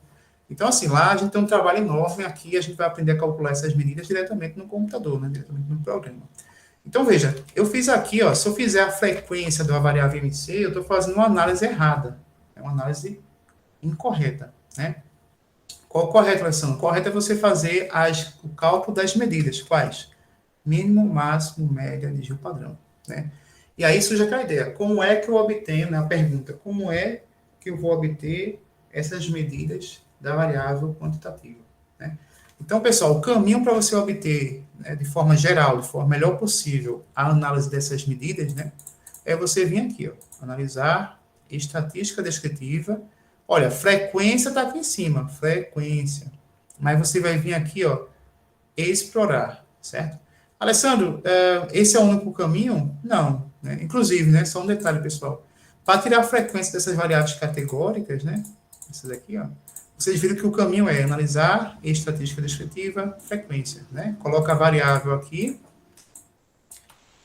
Então, assim, lá a gente tem um trabalho enorme, aqui a gente vai aprender a calcular essas medidas diretamente no computador, né? Diretamente no programa. Então, veja, eu fiz aqui, ó, se eu fizer a frequência da variável MC, eu estou fazendo uma análise errada. É uma análise incorreta, né? Qual o correto, Alessandro? O correto é você fazer o cálculo das medidas. Quais? Mínimo, máximo, média, desvio padrão, né? E aí surge aquela ideia, como é que eu obtenho, né, a pergunta, como é que eu vou obter essas medidas da variável quantitativa, né? Então, pessoal, o caminho para você obter, né, de forma geral, de forma melhor possível, a análise dessas medidas, né, é você vir aqui, ó, analisar estatística descritiva. Olha, frequência está aqui em cima, frequência. Mas você vai vir aqui, ó, explorar, certo? Alessandro, esse é o único caminho? Não, né? Inclusive, né, só um detalhe, pessoal. Para tirar a frequência dessas variáveis categóricas, né, essas aqui, ó, vocês viram que o caminho é analisar estatística descritiva, frequência, né? Coloca a variável aqui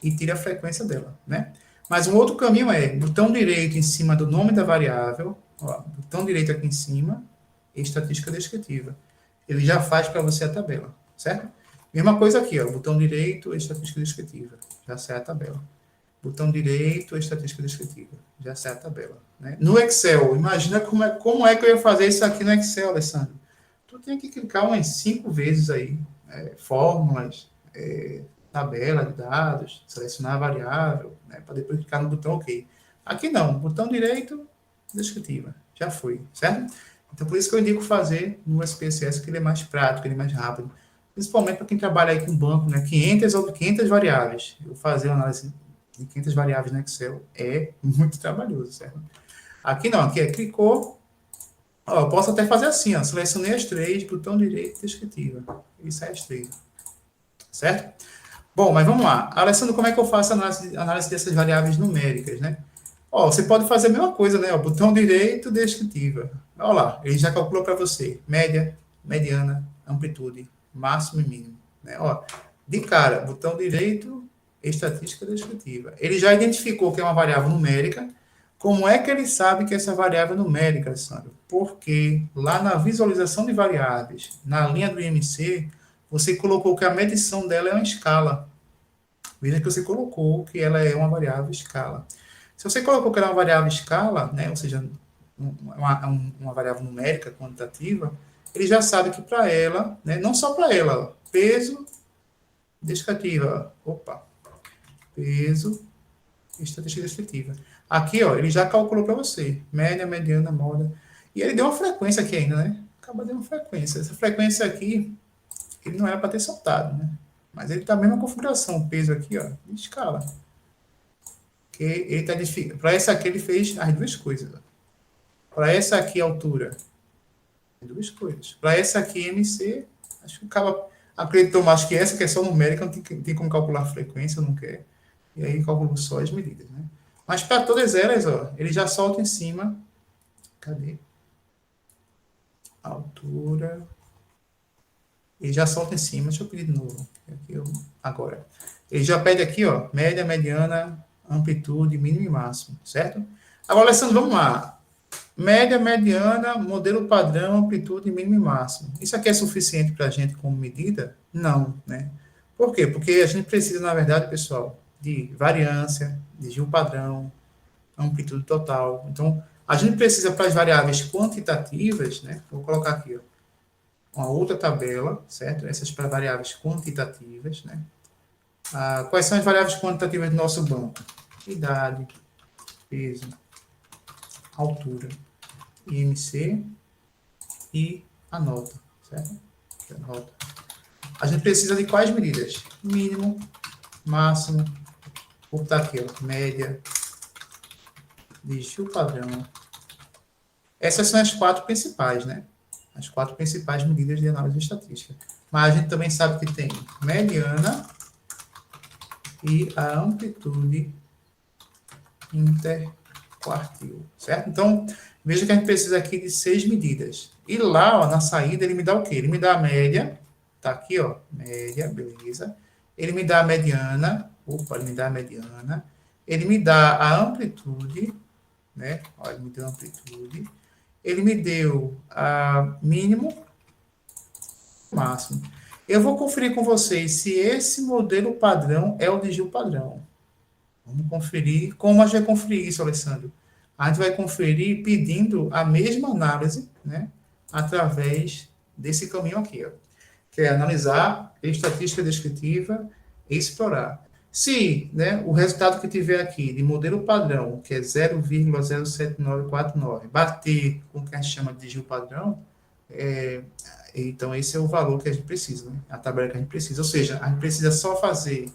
e tira a frequência dela, né? Mas um outro caminho é botão direito em cima do nome da variável, ó, botão direito aqui em cima, estatística descritiva. Ele já faz para você a tabela, certo? Mesma coisa aqui, ó, botão direito, estatística descritiva, já sai a tabela. Botão direito, estatística descritiva, já sai a tabela, né? No Excel, imagina como é que eu ia fazer isso aqui no Excel, Alessandro. Tu tem que clicar umas 5 vezes aí, fórmulas, tabela de dados, selecionar a variável, né, para depois clicar no botão OK. Aqui não, botão direito, descritiva, já foi, certo? Então, por isso que eu indico fazer no SPSS, que ele é mais prático, ele é mais rápido, principalmente para quem trabalha aí com banco, né, 500 ou 500 variáveis. Eu fazer uma análise de 500 variáveis no Excel é muito trabalhoso, certo? Aqui não, aqui clicou, ó, eu posso até fazer assim, ó, selecionei as 3, botão direito, descritiva, e sai as 3, certo? Bom, mas vamos lá. Alessandro, como é que eu faço a análise dessas variáveis numéricas, né? Ó, você pode fazer a mesma coisa, né? Ó, botão direito, descritiva. Olha lá, ele já calculou para você. Média, mediana, amplitude, máximo e mínimo. Né? Ó, de cara, botão direito, estatística descritiva. Ele já identificou que é uma variável numérica. Como é que ele sabe que essa variável é numérica, Alessandro? Porque lá na visualização de variáveis, na linha do IMC, você colocou que a medição dela é uma escala. Veja que você colocou que ela é uma variável escala. Se você colocou que ela é uma variável escala, né, ou seja, uma variável numérica quantitativa, ele já sabe que para ela, né, não só para ela, peso, descritiva, peso, estatística descritiva. Aqui, ó, ele já calculou para você, média, mediana, moda, e ele deu uma frequência aqui ainda, né? Acaba dando uma frequência. Essa frequência aqui, ele não era para ter soltado, né? Mas ele está a mesma configuração, o peso aqui, ó, de escala. Que ele está identificando. Para essa aqui ele fez as duas coisas. Para essa aqui altura, duas coisas. Para essa aqui MC, acho que acaba acreditou mais que essa que é só numérica, não tem como calcular a frequência, não quer. E aí calculou só as medidas, né? Mas para todas elas, ó, ele já solta em cima. Cadê? Altura. Ele já solta em cima, deixa eu pedir de novo. Aqui agora. Ele já pede aqui, ó, média, mediana, amplitude, mínimo e máximo, certo? Agora, Alessandro, vamos lá. Média, mediana, modelo padrão, amplitude, mínimo e máximo. Isso aqui é suficiente para a gente como medida? Não, né? Por quê? Porque a gente precisa, na verdade, pessoal, de variância, de desvio padrão, amplitude total. Então, a gente precisa para as variáveis quantitativas, né? Vou colocar aqui, ó, uma outra tabela, certo? Essas para variáveis quantitativas, né? Quais são as variáveis quantitativas do nosso banco? idade, peso, altura, IMC e a nota, certo? Aqui a nota. A gente precisa de quais medidas? Mínimo, máximo, vou botar aqui, ó, média, dígito padrão. Essas são as 4 principais, né? As 4 principais medidas de análise estatística. Mas a gente também sabe que tem mediana e a amplitude interquartil, certo? Então, veja que a gente precisa aqui de 6 medidas. E lá, ó, na saída, ele me dá o quê? Ele me dá a média, tá aqui, ó, média, beleza. Ele me dá a mediana, ele me dá a mediana. Ele me dá a amplitude, né? Ó, ele me deu a amplitude. Ele me deu a mínimo, máximo. Eu vou conferir com vocês se esse modelo padrão é o de Gil padrão. Vamos conferir. Como a gente vai conferir isso, Alessandro? A gente vai conferir pedindo a mesma análise, né? Através desse caminho aqui, ó, que é analisar estatística descritiva e explorar. Se, né, o resultado que tiver aqui de modelo padrão, que é 0,07949, bater com o que a gente chama de Gil padrão, então esse é o valor que a gente precisa, né? A tabela que a gente precisa. Ou seja, a gente precisa só fazer,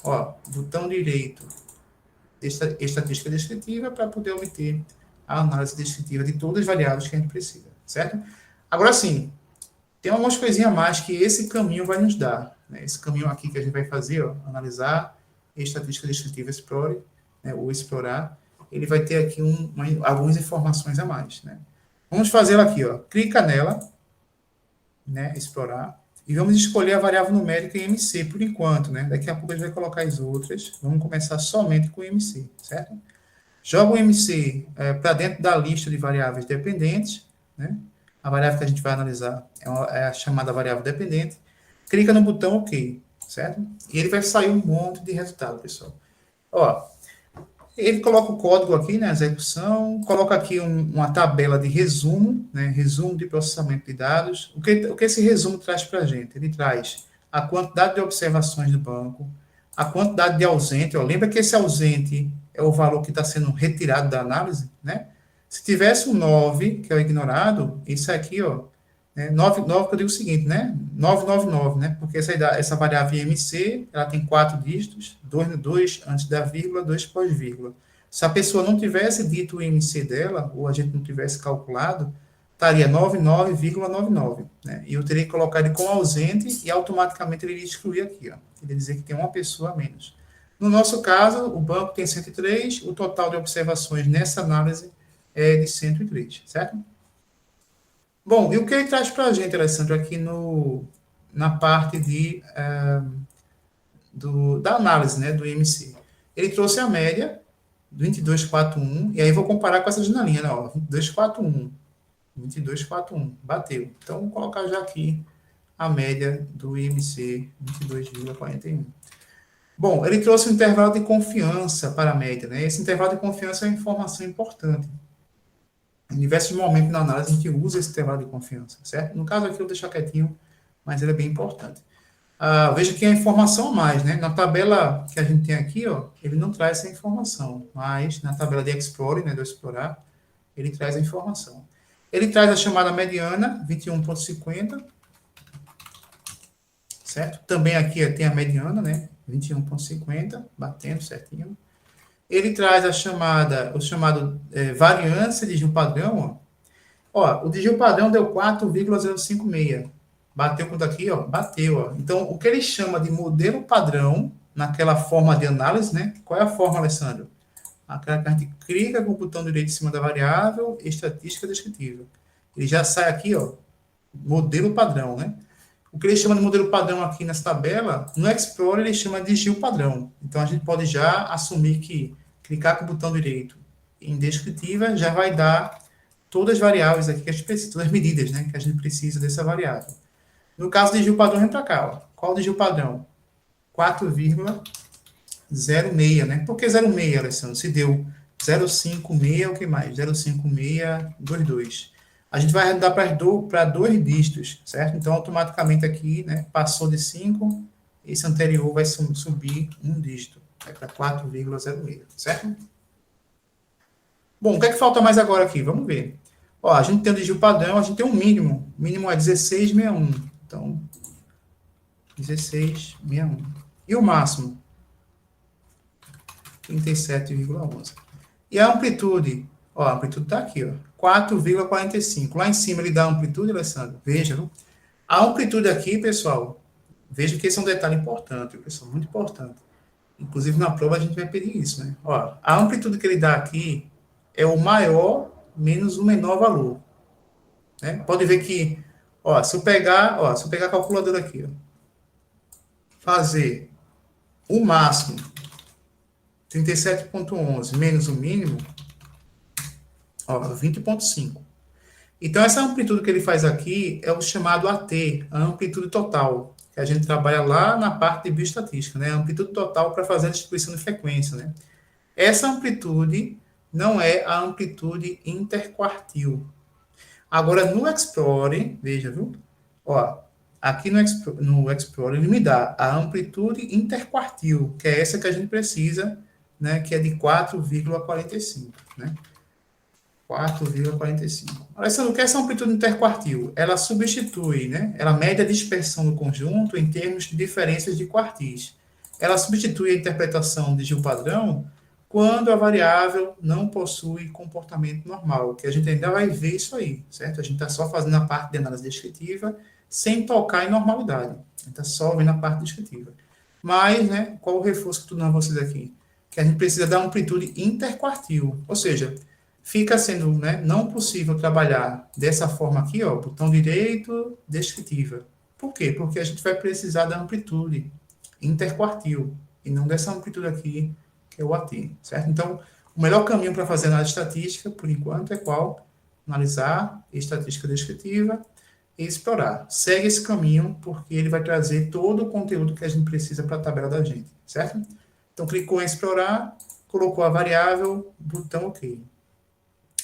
ó, botão direito, estatística descritiva, para poder obter a análise descritiva de todas as variáveis que a gente precisa, certo? Agora sim, tem algumas coisinhas a mais que esse caminho vai nos dar, né? Esse caminho aqui que a gente vai fazer, ó, analisar estatística descritiva explore, né, ou explorar, ele vai ter aqui algumas informações a mais, né? Vamos fazê-la aqui, ó, clica nela, né, explorar, e vamos escolher a variável numérica IMC por enquanto, né? Daqui a pouco a gente vai colocar as outras, vamos começar somente com o IMC, certo? Joga o IMC para dentro da lista de variáveis dependentes, né? A variável que a gente vai analisar é a chamada variável dependente, clica no botão OK, certo? E ele vai sair um monte de resultado, pessoal. Ó, ele coloca o código aqui, né, execução, coloca aqui uma tabela de resumo, né, resumo de processamento de dados. O que esse resumo traz para a gente? Ele traz a quantidade de observações do banco, a quantidade de ausente. Ó, lembra que esse ausente é o valor que está sendo retirado da análise, né? Se tivesse um 9, que é o ignorado, isso aqui, ó, 9, que eu digo o seguinte, né? 999, né? Porque essa variável IMC, ela tem 4 dígitos, 2 antes da vírgula, 2 pós-vírgula. Se a pessoa não tivesse dito o IMC dela, ou a gente não tivesse calculado, estaria 99,99, né? E eu teria que colocar ele com ausente e automaticamente ele iria excluir aqui, ó. Ele ia dizer que tem uma pessoa a menos. No nosso caso, o banco tem 103, o total de observações nessa análise é de 103, certo? Bom, e o que ele traz para a gente, Alessandro, aqui na parte da análise, né, do IMC? Ele trouxe a média, 22,41, e aí vou comparar com essa janelinha, né, ó, 22,41, bateu. Então, vou colocar já aqui a média do IMC, 22,41. Bom, ele trouxe um intervalo de confiança para a média, né? Esse intervalo de confiança é uma informação importante. Em diversos momentos na análise, a gente usa esse intervalo de confiança, certo? No caso aqui, eu vou deixar quietinho, mas ele é bem importante. Veja que é a informação a mais, né? Na tabela que a gente tem aqui, ó, ele não traz essa informação, mas na tabela de Explore, né, do Explorar, ele traz a informação. Ele traz a chamada mediana, 21,50, certo? Também aqui tem a mediana, né? 21,50, batendo certinho. Ele traz o chamado variância de Gil padrão, ó. O de Gil padrão deu 4,056. Bateu quanto aqui, ó? Bateu, ó. Então, o que ele chama de modelo padrão, naquela forma de análise, né? Qual é a forma, Alessandro? Aquela que a gente clica com o botão direito em cima da variável, estatística descritiva. Ele já sai aqui, ó, modelo padrão, né? O que ele chama de modelo padrão aqui nessa tabela, no Explorer ele chama de Gil padrão. Então, a gente pode já assumir que clicar com o botão direito em descritiva já vai dar todas as variáveis aqui que a gente precisa, todas as medidas, né, que a gente precisa dessa variável. No caso de Gil padrão, vem para cá, ó. Qual de Gil padrão? 4,06, né? Por que 0,6, Alessandro? Se deu 0,56, o que mais? 0,5622. A gente vai arredondar para 2 dígitos, certo? Então, automaticamente aqui, né, passou de 5, esse anterior vai subir 1 dígito, Vai para 4,06, certo? Bom, o que é que falta mais agora aqui? Vamos ver. Ó, a gente tem o desvio padrão, a gente tem um mínimo. O mínimo é 16,61. Então, 16,61. E o máximo? 37,11. E a amplitude? Ó, a amplitude está aqui, ó. 4,45. Lá em cima ele dá a amplitude, Alessandro? Veja, viu? A amplitude aqui, pessoal, veja que esse é um detalhe importante, pessoal, muito importante. Inclusive, na prova a gente vai pedir isso, né? Ó, a amplitude que ele dá aqui é o maior menos o menor valor. Né? Pode ver que, ó, se eu pegar a calculadora aqui, ó, fazer o máximo, 37,11, menos o mínimo, ó, 20,5. Então, essa amplitude que ele faz aqui é o chamado AT, a amplitude total, que a gente trabalha lá na parte de bioestatística, né? A amplitude total para fazer a distribuição de frequência, né? Essa amplitude não é a amplitude interquartil. Agora, no Explorer, veja, viu? Ó, aqui no Explorer, ele me dá a amplitude interquartil, que é essa que a gente precisa, né? Que é de 4,45, né? 4,45. Alessandro, o que é essa amplitude interquartil? Ela substitui, né? Ela mede a dispersão do conjunto em termos de diferenças de quartis. Ela substitui a interpretação de Gil padrão quando a variável não possui comportamento normal, que a gente ainda vai ver isso aí, certo? A gente está só fazendo a parte de análise descritiva sem tocar em normalidade. A gente está só vendo a parte descritiva. Mas, né, qual o reforço que estou dando a vocês aqui? Que a gente precisa da amplitude interquartil, ou seja, fica sendo, né, não possível trabalhar dessa forma aqui, ó, botão direito, descritiva. Por quê? Porque a gente vai precisar da amplitude interquartil, e não dessa amplitude aqui, que é o AT, certo? Então, o melhor caminho para fazer análise estatística, por enquanto, é qual? Analisar estatística descritiva e explorar. Segue esse caminho, porque ele vai trazer todo o conteúdo que a gente precisa para a tabela da gente, certo? Então, clicou em explorar, colocou a variável, botão OK.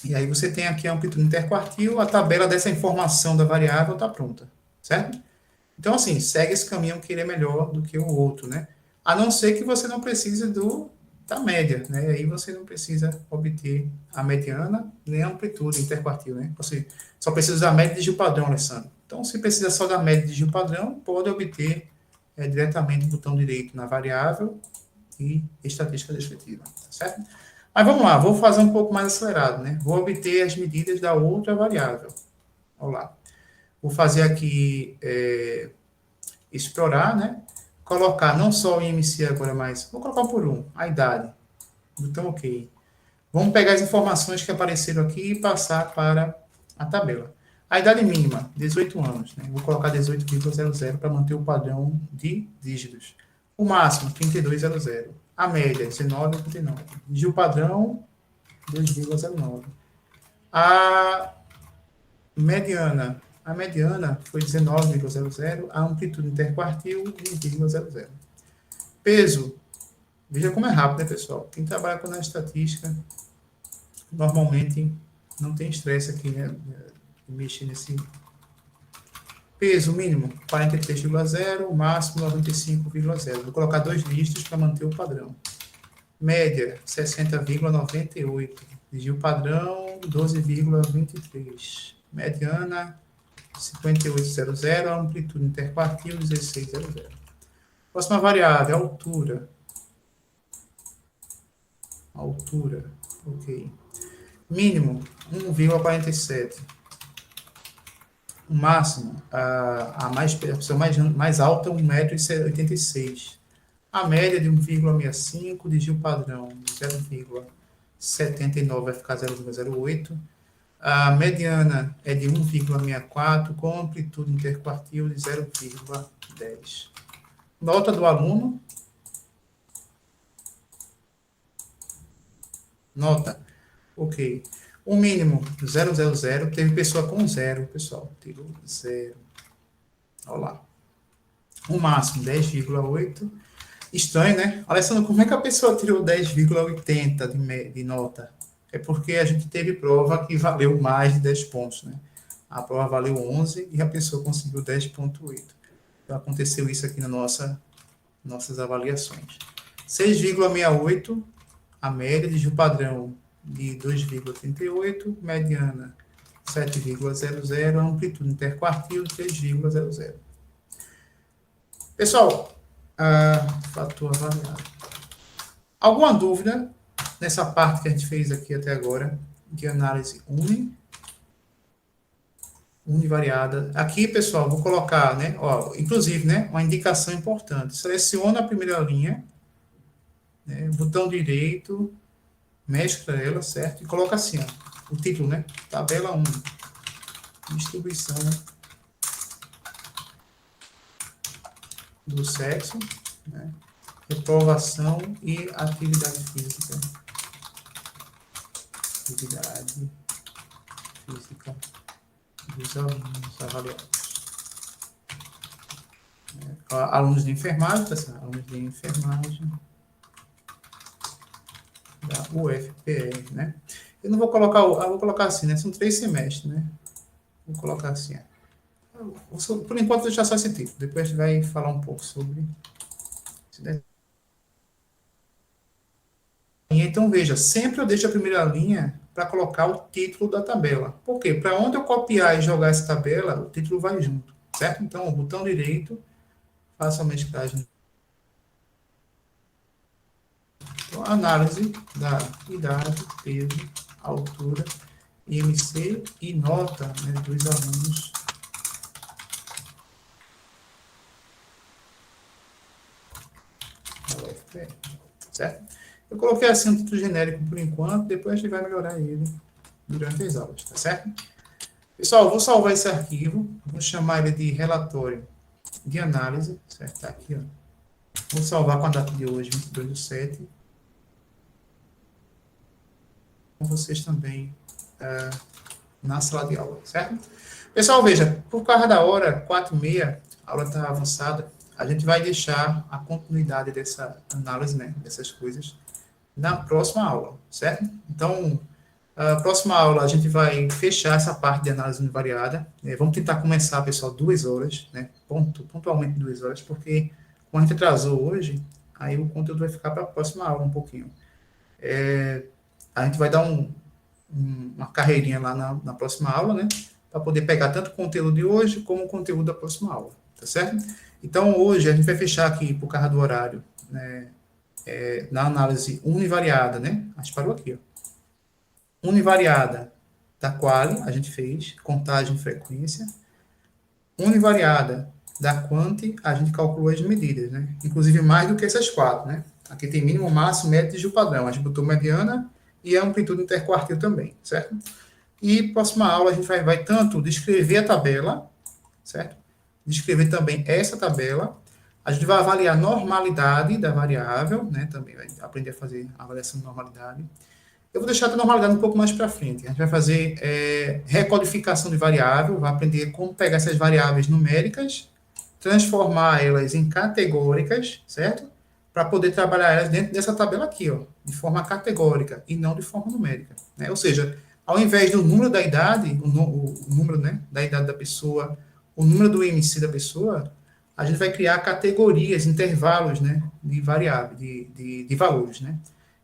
E aí você tem aqui a amplitude interquartil, a tabela dessa informação da variável está pronta, certo? Então, assim, segue esse caminho que ele é melhor do que o outro, né? A não ser que você não precise da média, né? Aí você não precisa obter a mediana nem a amplitude interquartil, né? Você só precisa da média de Gil padrão, Alessandro. Então, se precisa só da média de Gil padrão, pode obter diretamente o botão direito na variável e estatística descritiva, certo? Mas vamos lá, vou fazer um pouco mais acelerado, né? Vou obter as medidas da outra variável. Vamos lá. Vou fazer aqui, explorar, né? Colocar não só o IMC agora, mas vou colocar por a idade. Então, OK. Vamos pegar as informações que apareceram aqui e passar para a tabela. A idade mínima, 18 anos, né? Vou colocar 18,00 para manter o padrão de dígitos. O máximo, 32,00. A média, 19,89. Gil padrão, 2,09. A mediana foi 19,00. A amplitude interquartil, 1,00. Peso, veja como é rápido, né, pessoal? Quem trabalha com a estatística, normalmente não tem estresse aqui, né? Mexer nesse... Peso mínimo, 43,0, máximo 95,0. Vou colocar 2 dígitos para manter o padrão. Média, 60,98. Desvio padrão, 12,23. Mediana, 58,00. Amplitude interquartil, 16,00. Próxima variável, altura. Altura, OK. Mínimo, 1,47. O máximo, a pessoa mais alta, 1,86 m. A média de 1,65, desvio padrão 0,79, vai ficar 0,08. A mediana é de 1,64, com amplitude interquartil de 0,10. Nota do aluno. Nota, OK. O mínimo, 0,00. Teve pessoa com 0, pessoal. Tirou 0. Olha lá. O máximo, 10,8. Estranho, né? Alessandro, como é que a pessoa tirou 10,80 de nota? É porque a gente teve prova que valeu mais de 10 pontos, né? A prova valeu 11 e a pessoa conseguiu 10,8. Então, aconteceu isso aqui nas nossas avaliações. 6,68, a média, desvio padrão de 2,38, mediana 7,00, amplitude interquartil 3,00. Pessoal, fator avaliado. Alguma dúvida nessa parte que a gente fez aqui até agora, de análise univariada? Aqui, pessoal, vou colocar, né, ó, inclusive, né, uma indicação importante. Seleciona a primeira linha, né, botão direito, mescla ela, certo? E coloca assim, ó, o título, né? Tabela 1. Distribuição do sexo, né? Reprovação e atividade física. Atividade física dos alunos avaliados. Alunos de enfermagem, tá certo? Alunos de enfermagem da UFPR, né? Eu não vou colocar, vou colocar assim, né? São 3 semestres, né? Vou colocar assim, ó. Por enquanto, vou deixar só esse título. Depois a gente vai falar um pouco sobre... Então, veja, sempre eu deixo a primeira linha para colocar o título da tabela. Por quê? Para onde eu copiar e jogar essa tabela, o título vai junto, certo? Então, o botão direito, faço a mesclagem. Então, análise da idade, peso, altura, IMC e nota, né, dos alunos. Da UFPR, certo? Eu coloquei assim um título genérico por enquanto, depois a gente vai melhorar ele durante as aulas, tá certo? Pessoal, eu vou salvar esse arquivo, vou chamar ele de relatório de análise, certo? Tá aqui, ó. Vou salvar com a data de hoje, 22/7. Com vocês também na sala de aula, certo? Pessoal, veja, por causa da hora, 4h30, a aula está avançada, a gente vai deixar a continuidade dessa análise, né, dessas coisas, na próxima aula, certo? Então, a próxima aula a gente vai fechar essa parte de análise univariada. Vamos tentar começar, pessoal, 2 horas, né? Pontualmente 2 horas, porque como a gente atrasou hoje, aí o conteúdo vai ficar para a próxima aula um pouquinho. A gente vai dar uma carreirinha lá na próxima aula, né? Para poder pegar tanto o conteúdo de hoje como o conteúdo da próxima aula, tá certo? Então, hoje a gente vai fechar aqui, por causa do horário, né? Na análise univariada, né? A gente parou aqui, ó. Univariada da quali, a gente fez, contagem e frequência. Univariada da quanti, a gente calculou as medidas, né? Inclusive mais do que essas 4, né? Aqui tem mínimo, máximo, média e desvio padrão. A gente botou mediana e a amplitude interquartil também, certo? E próxima aula a gente vai tanto descrever a tabela, certo? Descrever também essa tabela. A gente vai avaliar a normalidade da variável, né? Também vai aprender a fazer a avaliação de normalidade. Eu vou deixar a normalidade um pouco mais para frente. A gente vai fazer recodificação de variável, vai aprender como pegar essas variáveis numéricas, transformar elas em categóricas, certo? Para poder trabalhar elas dentro dessa tabela aqui, ó, de forma categórica e não de forma numérica, né? Ou seja, ao invés do número da idade, o número, né, da idade da pessoa, o número do IMC da pessoa, a gente vai criar categorias, intervalos, né, de variáveis, de valores, né?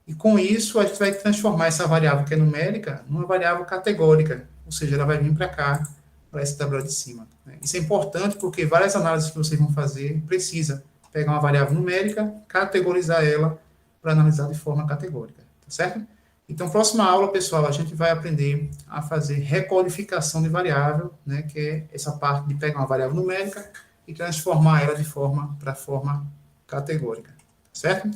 E com isso, a gente vai transformar essa variável que é numérica numa variável categórica, ou seja, ela vai vir para cá, para essa tabela de cima, né? Isso é importante porque várias análises que vocês vão fazer precisa pegar uma variável numérica, categorizar ela para analisar de forma categórica, tá certo? Então, próxima aula, pessoal, a gente vai aprender a fazer recodificação de variável, né, que é essa parte de pegar uma variável numérica e transformar ela para forma categórica, certo?